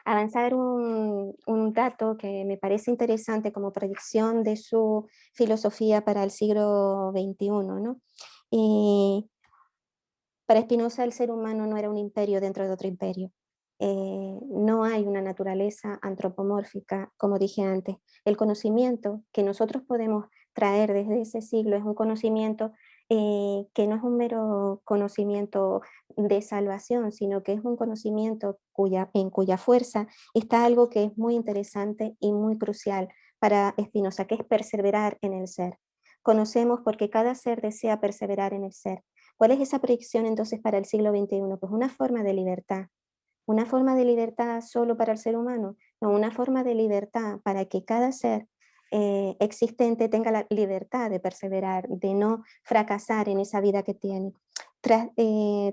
avanzar un dato que me parece interesante como proyección de su filosofía para el siglo XXI, ¿no? Y para Spinoza el ser humano no era un imperio dentro de otro imperio. No hay una naturaleza antropomórfica, como dije antes. El conocimiento que nosotros podemos traer desde ese siglo es un conocimiento que no es un mero conocimiento de salvación, sino que es un conocimiento en cuya fuerza está algo que es muy interesante y muy crucial para Spinoza, que es perseverar en el ser. Conocemos porque cada ser desea perseverar en el ser. ¿Cuál es esa proyección entonces para el siglo XXI? Pues una forma de libertad solo para el ser humano, no, una forma de libertad para que cada ser existente tenga la libertad de perseverar, de no fracasar en esa vida que tiene,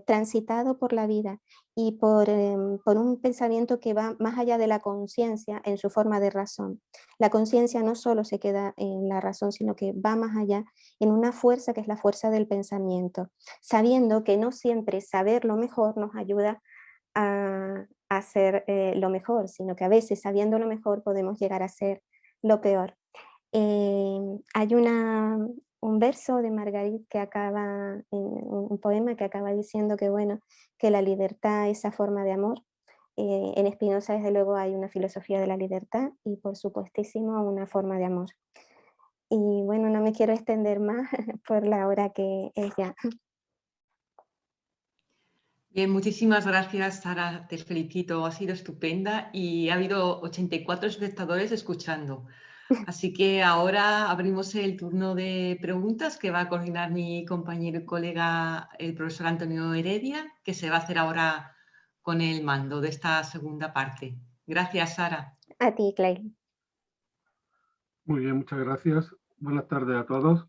transitado por la vida y por un pensamiento que va más allá de la conciencia en su forma de razón. La conciencia no solo se queda en la razón, sino que va más allá en una fuerza que es la fuerza del pensamiento, sabiendo que no siempre saber lo mejor nos ayuda a hacer lo mejor, sino que a veces sabiendo lo mejor podemos llegar a ser lo peor. Hay un verso de Margarit que acaba, un poema que acaba diciendo que, bueno, que la libertad es esa forma de amor. En Spinoza, desde luego, hay una filosofía de la libertad y, por supuestísimo, una forma de amor. Y bueno, no me quiero extender más por la hora que es ya. Bien, muchísimas gracias, Sara. Te felicito, ha sido estupenda y ha habido 84 espectadores escuchando. Así que ahora abrimos el turno de preguntas que va a coordinar mi compañero y colega, el profesor Antonio Heredia, que se va a hacer ahora con el mando de esta segunda parte. Gracias, Sara. A ti, Clay. Muy bien, muchas gracias. Buenas tardes a todos.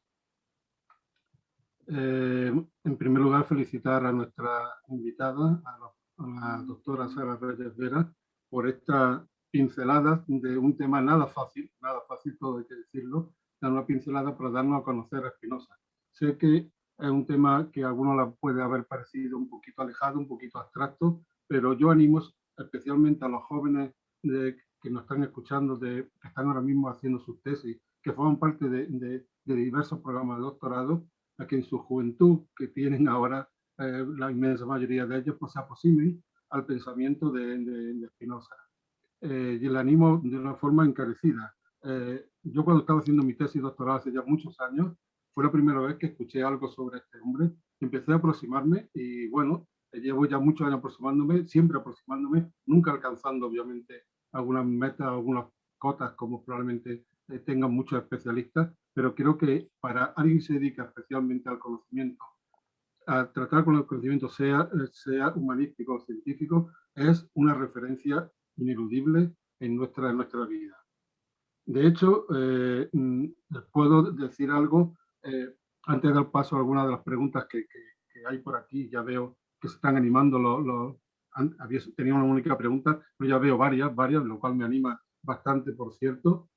En primer lugar, felicitar a nuestra invitada, a la doctora Sara Reyes Vera, por esta pincelada de un tema nada fácil todo hay que decirlo, dar una pincelada para darnos a conocer a Spinoza. Sé que es un tema que a algunos le puede haber parecido un poquito alejado, un poquito abstracto, pero yo animo especialmente a los jóvenes que nos están escuchando, que están ahora mismo haciendo sus tesis, que forman parte de diversos programas de doctorado, a que en su juventud, que tienen ahora la inmensa mayoría de ellos, pues se aproximen al pensamiento de Spinoza. Y le animo de una forma encarecida. Yo cuando estaba haciendo mi tesis doctoral hace ya muchos años, fue la primera vez que escuché algo sobre este hombre. Empecé a aproximarme y bueno, llevo ya muchos años aproximándome, siempre aproximándome, nunca alcanzando obviamente algunas metas, algunas cotas como probablemente tengan muchos especialistas, pero creo que para alguien que se dedica especialmente al conocimiento, a tratar con el conocimiento, sea humanístico o científico, es una referencia ineludible en nuestra vida. De hecho, les puedo decir algo, antes de dar paso a algunas de las preguntas que hay por aquí. Ya veo que se están animando, tenía una única pregunta, pero ya veo varias, lo cual me anima bastante, por cierto.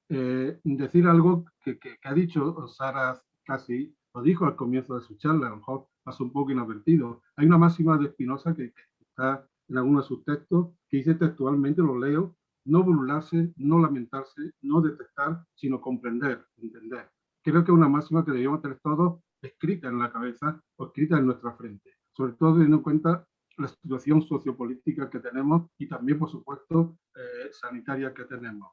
Decir algo que ha dicho Sara, casi lo dijo al comienzo de su charla, a lo mejor pasó un poco inadvertido. Hay una máxima de Spinoza que está en algunos de sus textos, que dice textualmente, lo leo: no burlarse, no lamentarse, no detestar, sino comprender, entender. Creo que es una máxima que debemos tener todos escrita en la cabeza o escrita en nuestra frente, sobre todo teniendo en cuenta la situación sociopolítica que tenemos y también, por supuesto, sanitaria que tenemos.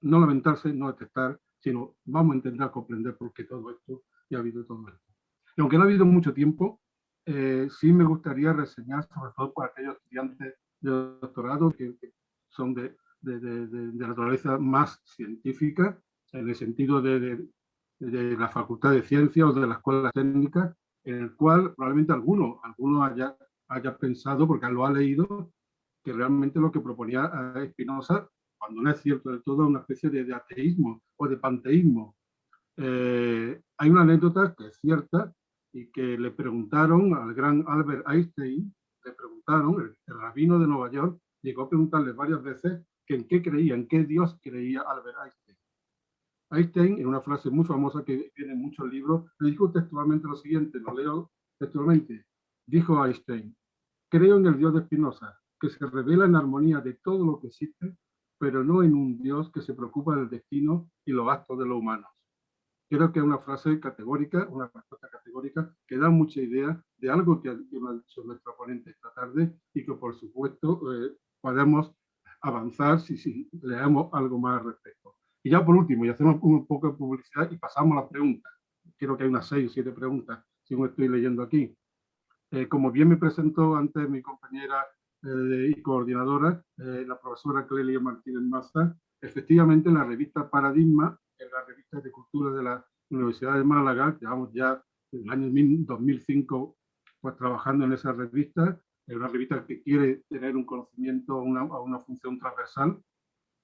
No lamentarse, no detestar, sino vamos a intentar comprender por qué todo esto y ha habido todo esto. Y aunque no ha habido mucho tiempo, sí me gustaría reseñar, sobre todo para aquellos estudiantes de doctorado que son de de naturaleza más científica, en el sentido de la Facultad de Ciencias o de la Escuela Técnica, en el cual probablemente alguno haya pensado, porque lo ha leído, que realmente lo que proponía Spinoza, cuando no es cierto del todo, es una especie de ateísmo o de panteísmo. Hay una anécdota que es cierta y que le preguntaron al gran Albert Einstein, el rabino de Nueva York, llegó a preguntarle varias veces que en qué creía, en qué Dios creía Albert Einstein. Einstein, en una frase muy famosa que viene en muchos libros, le dijo textualmente lo siguiente, lo leo textualmente. Dijo Einstein: creo en el Dios de Spinoza, que se revela en armonía de todo lo que existe, pero no en un Dios que se preocupa del destino y los actos de los humanos. Creo que es una frase categórica, una respuesta categórica que da mucha idea de algo que ha dicho nuestro ponente esta tarde y que, por supuesto, podemos avanzar si leemos algo más al respecto. Y ya por último, y hacemos un poco de publicidad y pasamos a las preguntas. Creo que hay unas 6 o 7 preguntas, según estoy leyendo aquí. Como bien me presentó antes mi compañera y coordinadora, la profesora Clelia Martínez Maza, efectivamente en la revista Paradigma, en la revista de cultura de la Universidad de Málaga, llevamos ya en el año 2005 pues, trabajando en esa revista, es una revista que quiere tener un conocimiento, una función transversal,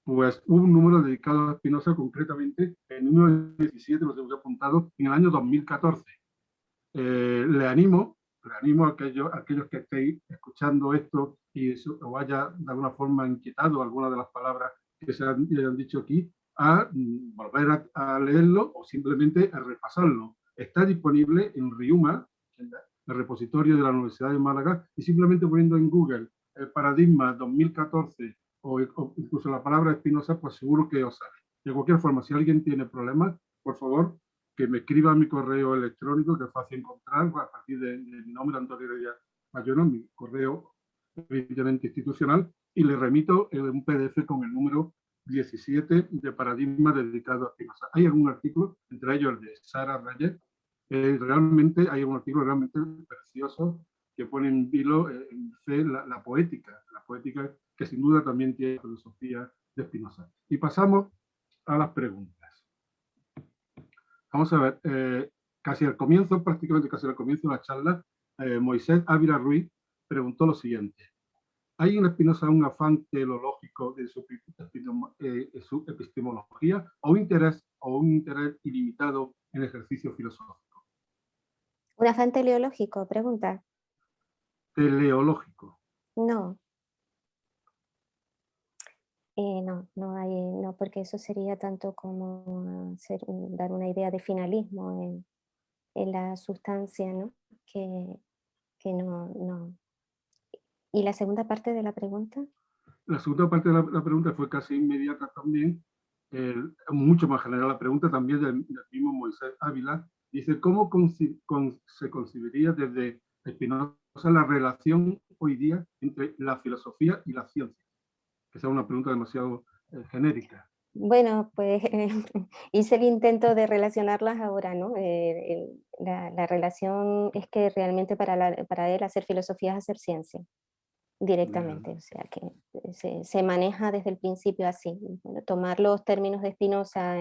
pues hubo un número dedicado a Spinoza, concretamente el número 17, lo tengo apuntado, en el año 2014. Le animo a aquellos que estéis escuchando esto y os haya de alguna forma inquietado alguna de las palabras que se hayan dicho aquí, a volver a leerlo o simplemente a repasarlo. Está disponible en RIUMA, en el repositorio de la Universidad de Málaga, y simplemente poniendo en Google el Paradigma 2014 o incluso la palabra Spinoza, pues seguro que os sale. De cualquier forma, si alguien tiene problemas, por favor, que me escriba a mi correo electrónico, que es fácil encontrar a partir de mi nombre, Antonio Heredia Bayona, mi correo evidentemente institucional, y le remito un PDF con el número 17 de Paradigma dedicado a Spinoza. Hay algún artículo, entre ellos el de Sara Reyes, realmente hay un artículo realmente precioso que pone en vilo en fe la poética que sin duda también tiene la filosofía de Spinoza. Y pasamos a las preguntas. Vamos a ver, prácticamente casi al comienzo de la charla, Moisés Ávila Ruiz preguntó lo siguiente: ¿hay en Spinoza un afán teleológico de su epistemología o un interés ilimitado en el ejercicio filosófico? ¿Un afán teleológico? Pregunta. Teleológico. No. No, porque eso sería tanto como dar una idea de finalismo en la sustancia, ¿no? Que no. ¿Y la segunda parte de la pregunta? La segunda parte de la pregunta fue casi inmediata también, mucho más general la pregunta también del mismo Moisés Ávila. Dice, ¿cómo se concebiría desde Spinoza la relación hoy día entre la filosofía y la ciencia? Que sea una pregunta demasiado genérica. Bueno, pues hice el intento de relacionarlas ahora, ¿no? La relación es que realmente para él hacer filosofía es hacer ciencia, directamente, o sea que se maneja desde el principio así. Bueno, tomar los términos de Spinoza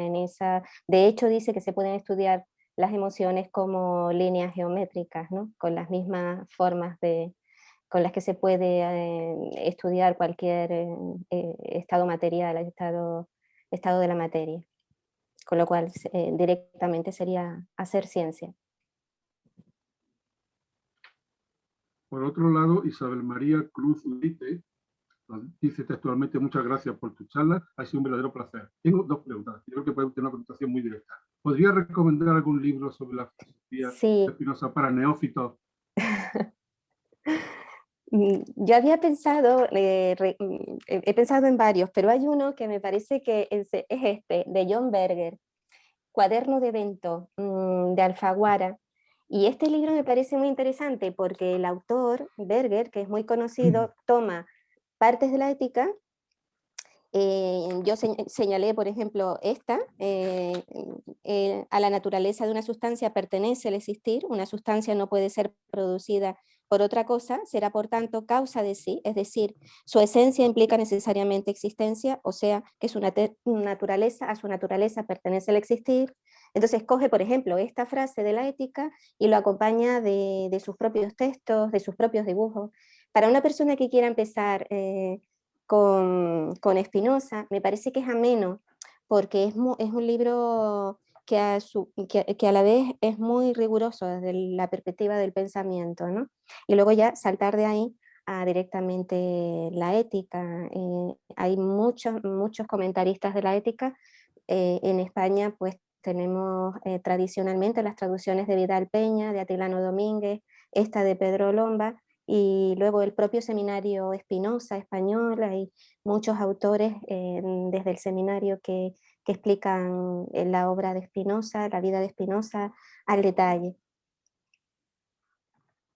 de hecho dice que se pueden estudiar las emociones como líneas geométricas, ¿no? Con las mismas formas con las que se puede estudiar cualquier estado material, estado de la materia, con lo cual directamente sería hacer ciencia. Por otro lado, Isabel María Cruz Lite dice textualmente: muchas gracias por tu charla, ha sido un verdadero placer. Tengo 2 preguntas, creo que puede tener una contestación muy directa. ¿Podría recomendar algún libro sobre la filosofía de Spinoza para neófitos? Yo había pensado, he pensado en varios, pero hay uno que me parece que es este, de John Berger, Cuaderno de Evento, de Alfaguara. Y este libro me parece muy interesante porque el autor, Berger, que es muy conocido, toma partes de la ética. Yo señalé, por ejemplo, a la naturaleza de una sustancia pertenece el existir, una sustancia no puede ser producida por otra cosa, será por tanto causa de sí, es decir, su esencia implica necesariamente existencia, o sea, que a su naturaleza pertenece el existir. Entonces coge, por ejemplo, esta frase de la ética y lo acompaña de sus propios textos, de sus propios dibujos. Para una persona que quiera empezar con Spinoza, me parece que es ameno, porque es un libro que a la vez es muy riguroso desde la perspectiva del pensamiento, ¿no? Y luego ya saltar de ahí a directamente la ética. Hay muchos comentaristas de la ética. En España pues tenemos tradicionalmente las traducciones de Vidal Peña, de Atilano Domínguez, esta de Pedro Lomba, y luego el propio seminario Spinoza español. Hay muchos autores desde el seminario que explican la obra de Spinoza, la vida de Spinoza al detalle.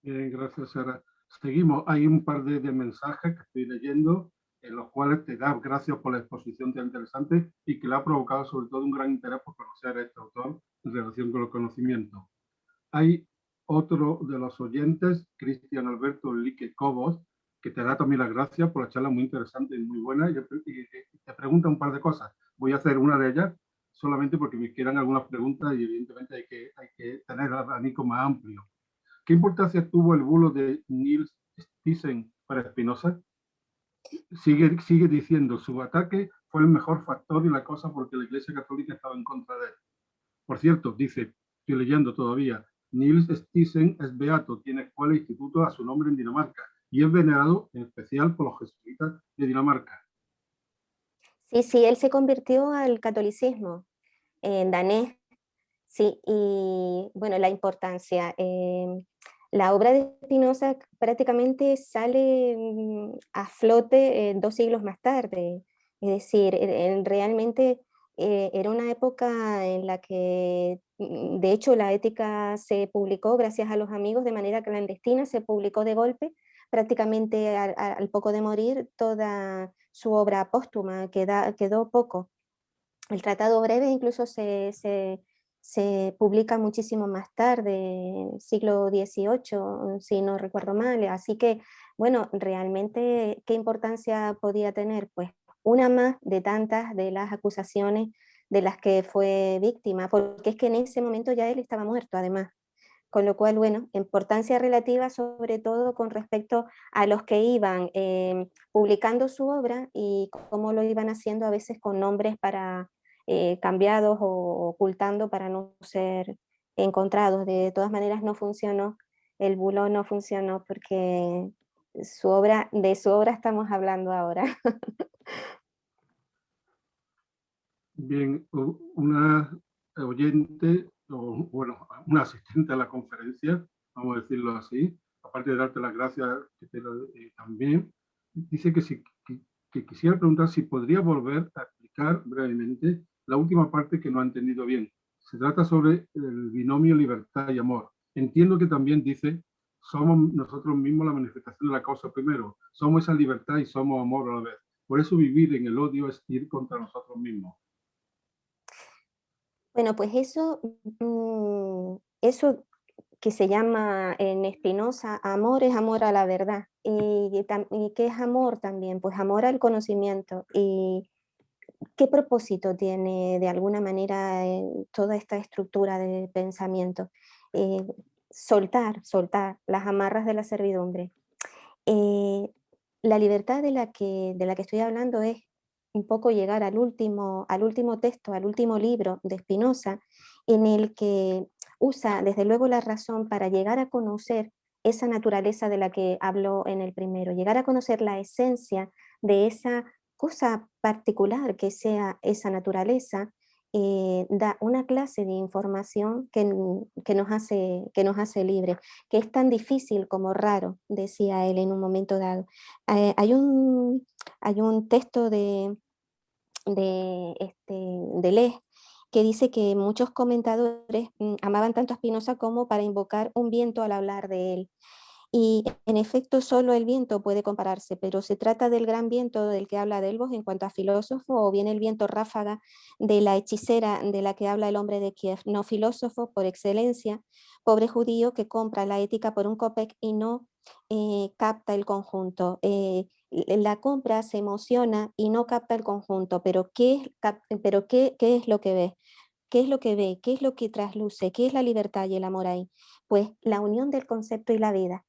Bien, gracias, Sara. Seguimos. Hay un par de mensajes que estoy leyendo, en los cuales te das gracias por la exposición tan interesante y que le ha provocado sobre todo un gran interés por conocer a este autor en relación con los conocimientos. Hay otro de los oyentes, Cristian Alberto Lique Cobos, que te da también las gracias por la charla muy interesante y muy buena, y te pregunta un par de cosas. Voy a hacer una de ellas solamente porque me quedan algunas preguntas y evidentemente hay que tener el abanico más amplio. ¿Qué importancia tuvo el bulo de Niels Thyssen para Spinoza? Sigue diciendo, su ataque fue el mejor factor de la cosa porque la Iglesia Católica estaba en contra de él. Por cierto, dice, estoy leyendo todavía, Niels Thyssen es beato, tiene escuela e instituto a su nombre en Dinamarca y es venerado en especial por los jesuitas de Dinamarca. Sí, él se convirtió al catolicismo danés. Sí, y bueno, la importancia. La obra de Spinoza prácticamente sale a flote 2 siglos más tarde. Es decir, realmente era una época en la que, de hecho, la ética se publicó gracias a los amigos de manera clandestina, se publicó de golpe, prácticamente al poco de morir, toda su obra póstuma, quedó poco. El tratado breve incluso se publica muchísimo más tarde, siglo XVIII, si no recuerdo mal. Así que, bueno, realmente, ¿qué importancia podía tener? Pues una más de tantas de las acusaciones de las que fue víctima, porque es que en ese momento ya él estaba muerto, además. Con lo cual, bueno, importancia relativa sobre todo con respecto a los que iban publicando su obra y cómo lo iban haciendo a veces con nombres cambiados o ocultando para no ser encontrados. De todas maneras no funcionó, el bulo no funcionó porque de su obra estamos hablando ahora. Bien, una oyente, o bueno, una asistente a la conferencia, vamos a decirlo así, aparte de darte las gracias también, dice que quisiera preguntar si podría volver a explicar brevemente la última parte que no ha entendido bien. Se trata sobre el binomio libertad y amor. Entiendo que también dice, somos nosotros mismos la manifestación de la causa primero, somos esa libertad y somos amor a la vez. Por eso vivir en el odio es ir contra nosotros mismos. Bueno, pues eso que se llama en Spinoza amor es amor a la verdad. ¿Y qué es amor también? Pues amor al conocimiento. ¿Y qué propósito tiene de alguna manera toda esta estructura de pensamiento? Eh, soltar las amarras de la servidumbre. Eh, la libertad de la que estoy hablando es un poco llegar al último texto, al último libro de Spinoza, en el que usa desde luego la razón para llegar a conocer esa naturaleza de la que habló en el primero, llegar a conocer la esencia de esa cosa particular que sea esa naturaleza. Da una clase de información que nos hace libres, que es tan difícil como raro, decía él en un momento dado. Hay un texto de Lej que dice que muchos comentadores amaban tanto a Spinoza como para invocar un viento al hablar de él. Y en efecto, solo el viento puede compararse, pero se trata del gran viento del que habla Delbos en cuanto a filósofo, o bien el viento ráfaga de la hechicera de la que habla el hombre de Kiev, no filósofo por excelencia, pobre judío que compra la ética por un kopek y no capta el conjunto. La compra se emociona y no capta el conjunto, pero ¿qué es lo que ve? ¿Qué es lo que ve? ¿Qué es lo que trasluce? ¿Qué es la libertad y el amor ahí? Pues la unión del concepto y la vida.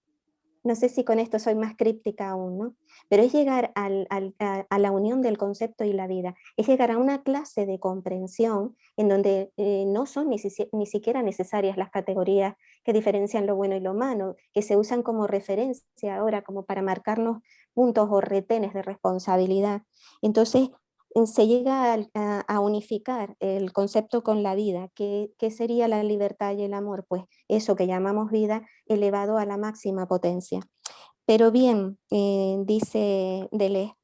No sé si con esto soy más críptica aún, ¿no? Pero es llegar a la unión del concepto y la vida, es llegar a una clase de comprensión en donde no son ni siquiera necesarias las categorías que diferencian lo bueno y lo malo, que se usan como referencia ahora, como para marcarnos puntos o retenes de responsabilidad. Entonces, se llega a unificar el concepto con la vida. ¿Qué sería la libertad y el amor? Pues eso que llamamos vida elevado a la máxima potencia. Pero bien, dice Deleuze,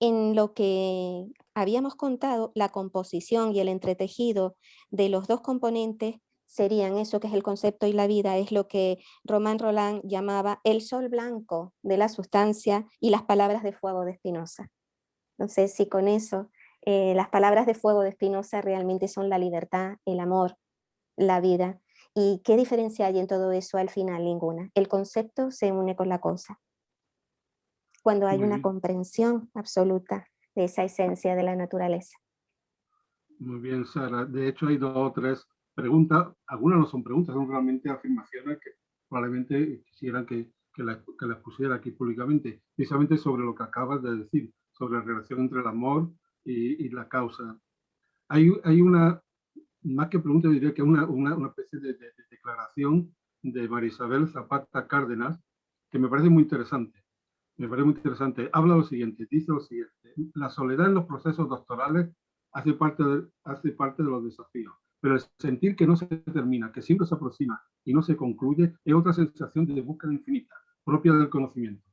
en lo que habíamos contado, la composición y el entretejido de los dos componentes serían eso que es el concepto y la vida, es lo que Romain Rolland llamaba el sol blanco de la sustancia y las palabras de fuego de Spinoza. No sé si con eso las palabras de fuego de Spinoza realmente son la libertad, el amor, la vida. ¿Y qué diferencia hay en todo eso? Al final, ninguna. El concepto se une con la cosa. Cuando hay Muy una bien. comprensión absoluta de esa esencia de la naturaleza. Muy bien, Sara. De hecho, hay 2 o 3 preguntas. Algunas no son preguntas, son realmente afirmaciones que probablemente quisieran que las pusiera aquí públicamente, precisamente sobre lo que acabas de decir, sobre la relación entre el amor y la causa. Hay una, más que pregunta, diría que una especie de declaración de María Isabel Zapata Cárdenas, que me parece muy interesante. Me parece muy interesante. Habla lo siguiente, dice lo siguiente: la soledad en los procesos doctorales hace parte de los desafíos, pero el sentir que no se termina, que siempre se aproxima y no se concluye, es otra sensación de búsqueda infinita, propia del conocimiento.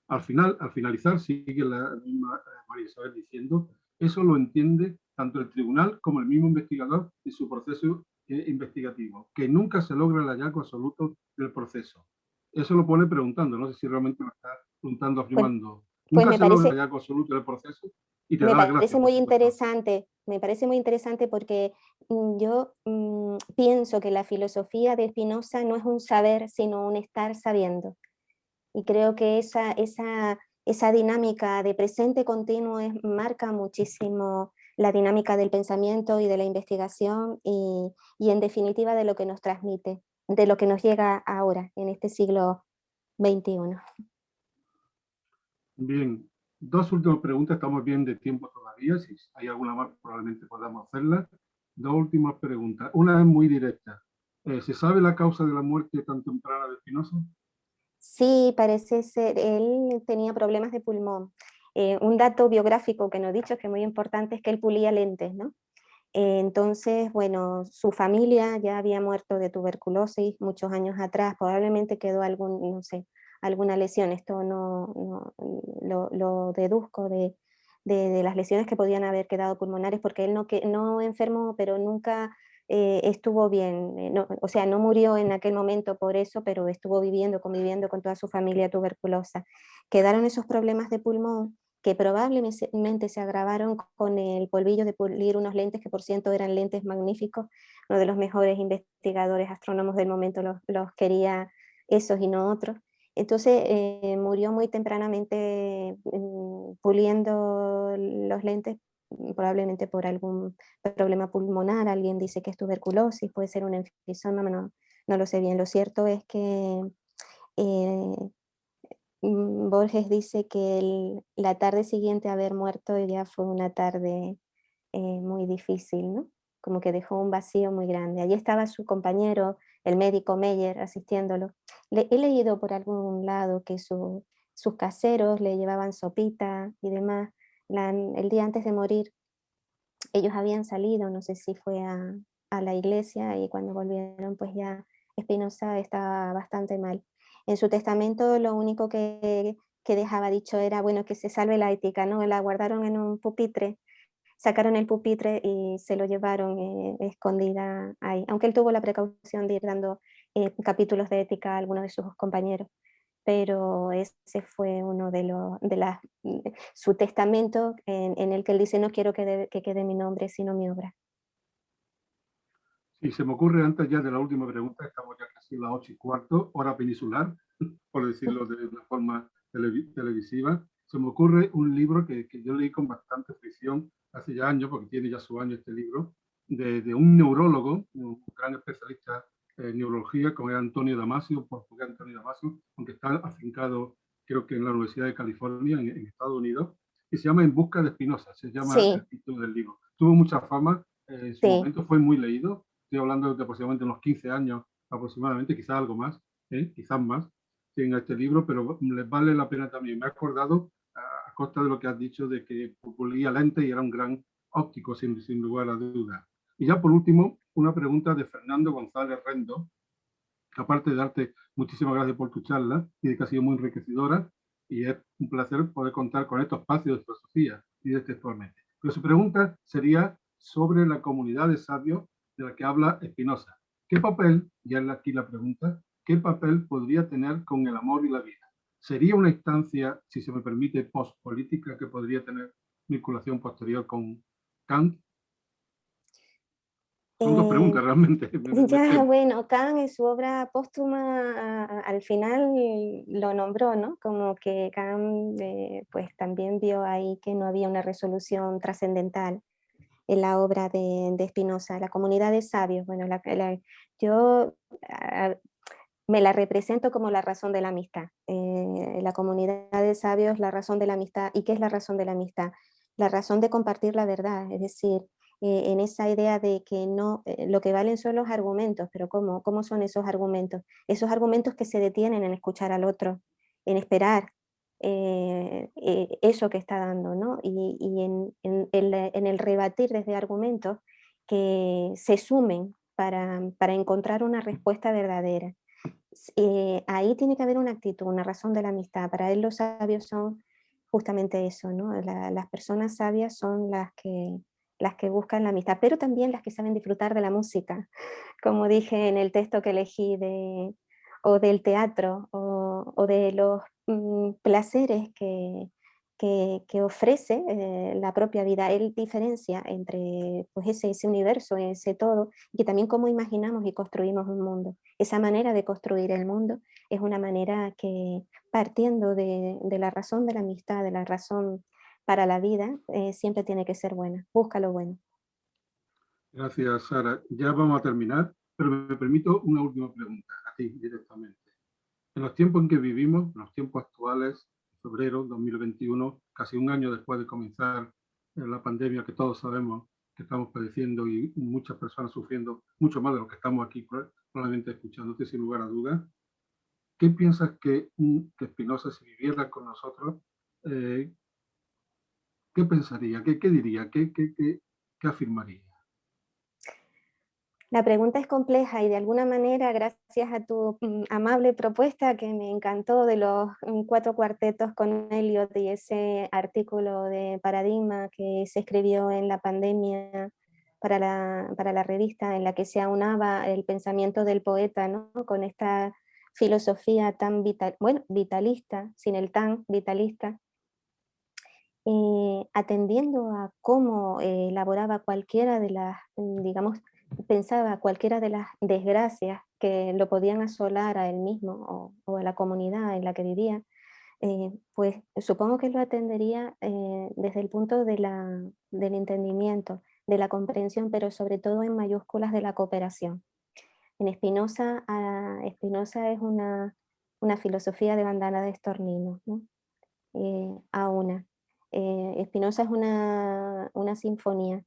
Al finalizar, sigue la misma María Isabel diciendo, eso lo entiende tanto el tribunal como el mismo investigador en su proceso investigativo, que nunca se logra el hallazgo absoluto del proceso. Eso lo pone preguntando, no sé si realmente lo está preguntando, Pues, afirmando. pues Nunca se logra el hallazgo absoluto del proceso y te me da las gracias, parece por muy supuesto. interesante, me parece muy interesante porque yo pienso que la filosofía de Spinoza no es un saber, sino un estar sabiendo. Y creo que esa dinámica de presente continuo marca muchísimo la dinámica del pensamiento y de la investigación y en definitiva de lo que nos transmite, de lo que nos llega ahora, en este siglo XXI. Bien, 2 últimas preguntas, estamos bien de tiempo todavía, si hay alguna más probablemente podamos hacerla. 2 últimas preguntas, una es muy directa. ¿Se sabe la causa de la muerte tan temprana de Spinoza? Sí, parece ser, él tenía problemas de pulmón. Un dato biográfico que no he dicho, que es muy importante, es que él pulía lentes, ¿no? Entonces, bueno, su familia ya había muerto de tuberculosis muchos años atrás, probablemente quedó no sé, alguna lesión, esto lo deduzco de las lesiones que podían haber quedado pulmonares, porque él no enfermó, pero nunca estuvo bien, o sea, no murió en aquel momento por eso, pero estuvo conviviendo con toda su familia tuberculosa. Quedaron esos problemas de pulmón que probablemente se agravaron con el polvillo de pulir unos lentes que por cierto eran lentes magníficos. Uno de los mejores investigadores astrónomos del momento los quería esos y no otros. Entonces murió muy tempranamente puliendo los lentes, probablemente por algún problema pulmonar. Alguien dice que es tuberculosis, puede ser un enfisema, no lo sé bien. Lo cierto es que eh, Borges dice que la tarde siguiente a haber muerto ya fue una tarde muy difícil, ¿no? Como que dejó un vacío muy grande. Allí estaba su compañero, el médico Meyer, asistiéndolo. He leído por algún lado que sus caseros le llevaban sopita y demás. El día antes de morir, ellos habían salido, no sé si fue a la iglesia, y cuando volvieron, pues ya Spinoza estaba bastante mal. En su testamento lo único que dejaba dicho era, bueno, que se salve la ética, ¿no? La guardaron en un pupitre, sacaron el pupitre y se lo llevaron escondida ahí, aunque él tuvo la precaución de ir dando capítulos de ética a algunos de sus compañeros, pero ese fue uno su testamento en el que él dice, no quiero que quede mi nombre, sino mi obra. Si se me ocurre antes ya de la última pregunta, estamos ya casi a las 8:15, hora peninsular, por decirlo de una forma televisiva. Se me ocurre un libro que yo leí con bastante fricción hace ya años, porque tiene ya su año este libro, de un neurólogo, un gran especialista en neurología, como es Antonio Damasio, portugués Antonio Damasio, aunque está afincado creo que en la Universidad de California, en Estados Unidos, y se llama En busca de Spinoza, se llama Sí, el título del libro. Tuvo mucha fama, en su sí. momento fue muy leído, estoy hablando de aproximadamente unos 15 años aproximadamente, quizás algo más, quizás más, en este libro, pero les vale la pena también. Me he acordado, a costa de lo que has dicho, de que pulía lente y era un gran óptico, sin lugar a dudas. Y ya por último, una pregunta de Fernando González Rendo, aparte de darte muchísimas gracias por tu charla y de que ha sido muy enriquecedora, y es un placer poder contar con estos espacios de filosofía y de textualmente. Pero su pregunta sería sobre la comunidad de sabios de la que habla Spinoza. ¿Qué papel, ya es aquí la pregunta, qué papel podría tener con el amor y la vida? ¿Sería una instancia, si se me permite, post-política que podría tener vinculación posterior con Kant? Son dos Eh, preguntas realmente. ya, bueno, Kant en su obra póstuma al final lo nombró, ¿no? Como que Kant pues también vio ahí que no había una resolución trascendental en la obra de Spinoza, la comunidad de sabios. Bueno, yo ah, me la represento como la razón de la amistad. La comunidad de sabios, la razón de la amistad. ¿Y qué es la razón de la amistad? La razón de compartir la verdad, es decir, en esa idea de que no, lo que valen son los argumentos, pero ¿cómo son esos argumentos? Esos argumentos que se detienen en escuchar al otro, en esperar eso que está dando, ¿no? Y en el rebatir desde argumentos que se sumen para encontrar una respuesta verdadera. Ahí tiene que haber una actitud, una razón de la amistad. Para él los sabios son justamente eso, ¿no? Las personas sabias son las que buscan la amistad, pero también las que saben disfrutar de la música, como dije en el texto que elegí, o del teatro, o de los placeres que ofrece la propia vida. Él diferencia entre pues, ese universo, ese todo, y que también cómo imaginamos y construimos un mundo. Esa manera de construir el mundo es una manera que, partiendo de la razón de la amistad, de la razón para la vida, siempre tiene que ser buena. Busca lo bueno. Gracias, Sara. Ya vamos a terminar, pero me permito una última pregunta a ti directamente. En los tiempos en que vivimos, en los tiempos actuales, febrero 2021, casi un año después de comenzar la pandemia que todos sabemos que estamos padeciendo y muchas personas sufriendo, mucho más de lo que estamos aquí probablemente escuchándote sin lugar a dudas, ¿qué piensas que Spinoza, si viviera con nosotros, eh, qué pensaría, qué diría, qué afirmaría? La pregunta es compleja y de alguna manera, gracias a tu amable propuesta que me encantó de los 4 cuartetos con Eliot y ese artículo de Paradigma que se escribió en la pandemia para la revista, en la que se aunaba el pensamiento del poeta, ¿no? Con esta filosofía tan vitalista, sin el tan vitalista, atendiendo a cómo elaboraba cualquiera de las, digamos, pensaba cualquiera de las desgracias que lo podían asolar a él mismo o a la comunidad en la que vivía, pues supongo que lo atendería desde el punto del entendimiento, de la comprensión, pero sobre todo en mayúsculas de la cooperación. En Spinoza, Spinoza es una filosofía de bandana de estornino, ¿no? A una. Spinoza es una sinfonía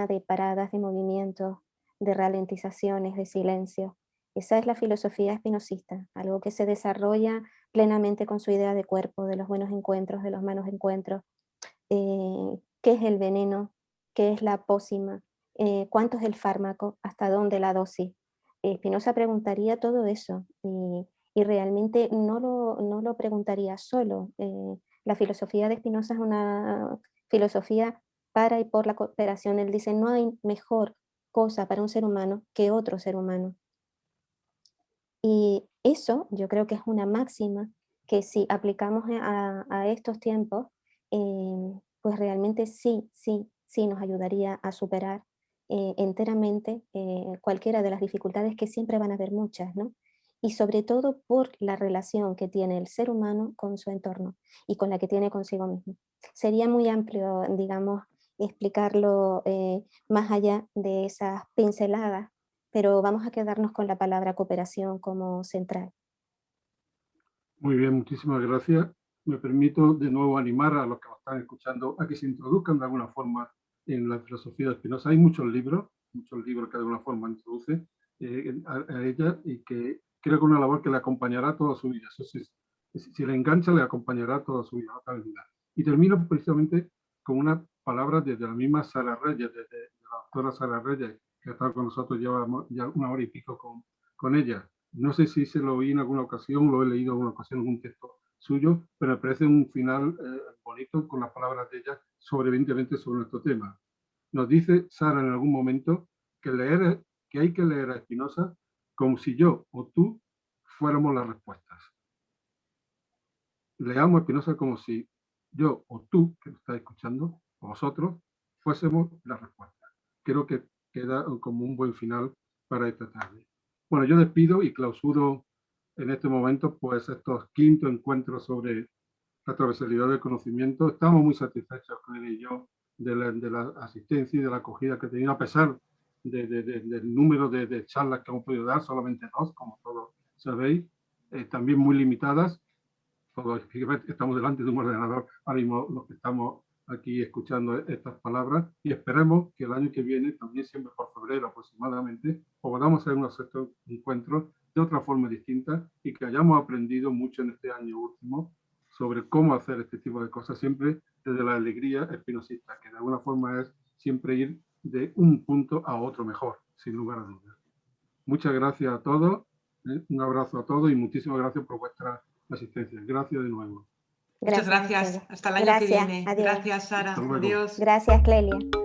de paradas, de movimientos, de ralentizaciones, de silencio. Esa es la filosofía espinosista, algo que se desarrolla plenamente con su idea de cuerpo, de los buenos encuentros, de los malos encuentros. ¿Qué es el veneno? ¿Qué es la pócima? ¿Cuánto es el fármaco? ¿Hasta dónde la dosis? Spinoza preguntaría todo eso y realmente no lo preguntaría solo. La filosofía de Spinoza es una filosofía para y por la cooperación. Él dice, no hay mejor cosa para un ser humano que otro ser humano. Y eso yo creo que es una máxima que si aplicamos a estos tiempos, pues realmente sí nos ayudaría a superar enteramente cualquiera de las dificultades que siempre van a haber muchas, ¿no? y sobre todo por la relación que tiene el ser humano con su entorno y con la que tiene consigo mismo. Sería muy amplio, digamos, explicarlo más allá de esas pinceladas, pero vamos a quedarnos con la palabra cooperación como central. Muy bien, muchísimas gracias. Me permito de nuevo animar a los que nos están escuchando a que se introduzcan de alguna forma en la filosofía de Spinoza. Hay muchos libros que de alguna forma introduce a ella, y que creo que es una labor que le acompañará toda su vida. Eso sí, si le engancha, le acompañará toda su vida, no cabe duda. Y termino precisamente con unas palabras desde la misma Sara Reyes, desde la doctora Sara Reyes, que ha estado con nosotros, llevamos ya 1 hora y pico con ella. No sé si se lo oí en alguna ocasión, lo he leído en alguna ocasión en un texto suyo, pero me parece un final bonito con las palabras de ella evidentemente sobre nuestro tema. Nos dice Sara en algún momento que hay que leer a Spinoza como si yo o tú fuéramos las respuestas. Leamos a Spinoza como si yo o tú, que lo estás escuchando, o vosotros, fuésemos las respuestas. Creo que queda como un buen final para esta tarde. Bueno, yo despido y clausuro en este momento pues estos 5º encuentros sobre la transversalidad del conocimiento. Estamos muy satisfechos con él y yo de la asistencia y de la acogida que he tenido, a pesar del número de charlas que hemos podido dar, solamente 2, como todos sabéis, también muy limitadas. Todos estamos delante de un ordenador, ahora mismo los que estamos aquí escuchando estas palabras, y esperemos que el año que viene, también siempre por febrero aproximadamente, podamos hacer unos encuentros de otra forma distinta, y que hayamos aprendido mucho en este año último sobre cómo hacer este tipo de cosas, siempre desde la alegría espinosista, que de alguna forma es siempre ir de un punto a otro mejor, sin lugar a dudas. Muchas gracias a todos, un abrazo a todos y muchísimas gracias por vuestra asistencia. Gracias de nuevo. Muchas gracias. Hasta el año que viene. Adiós. Gracias, Sara. Hasta luego. Adiós. Gracias, Clelia.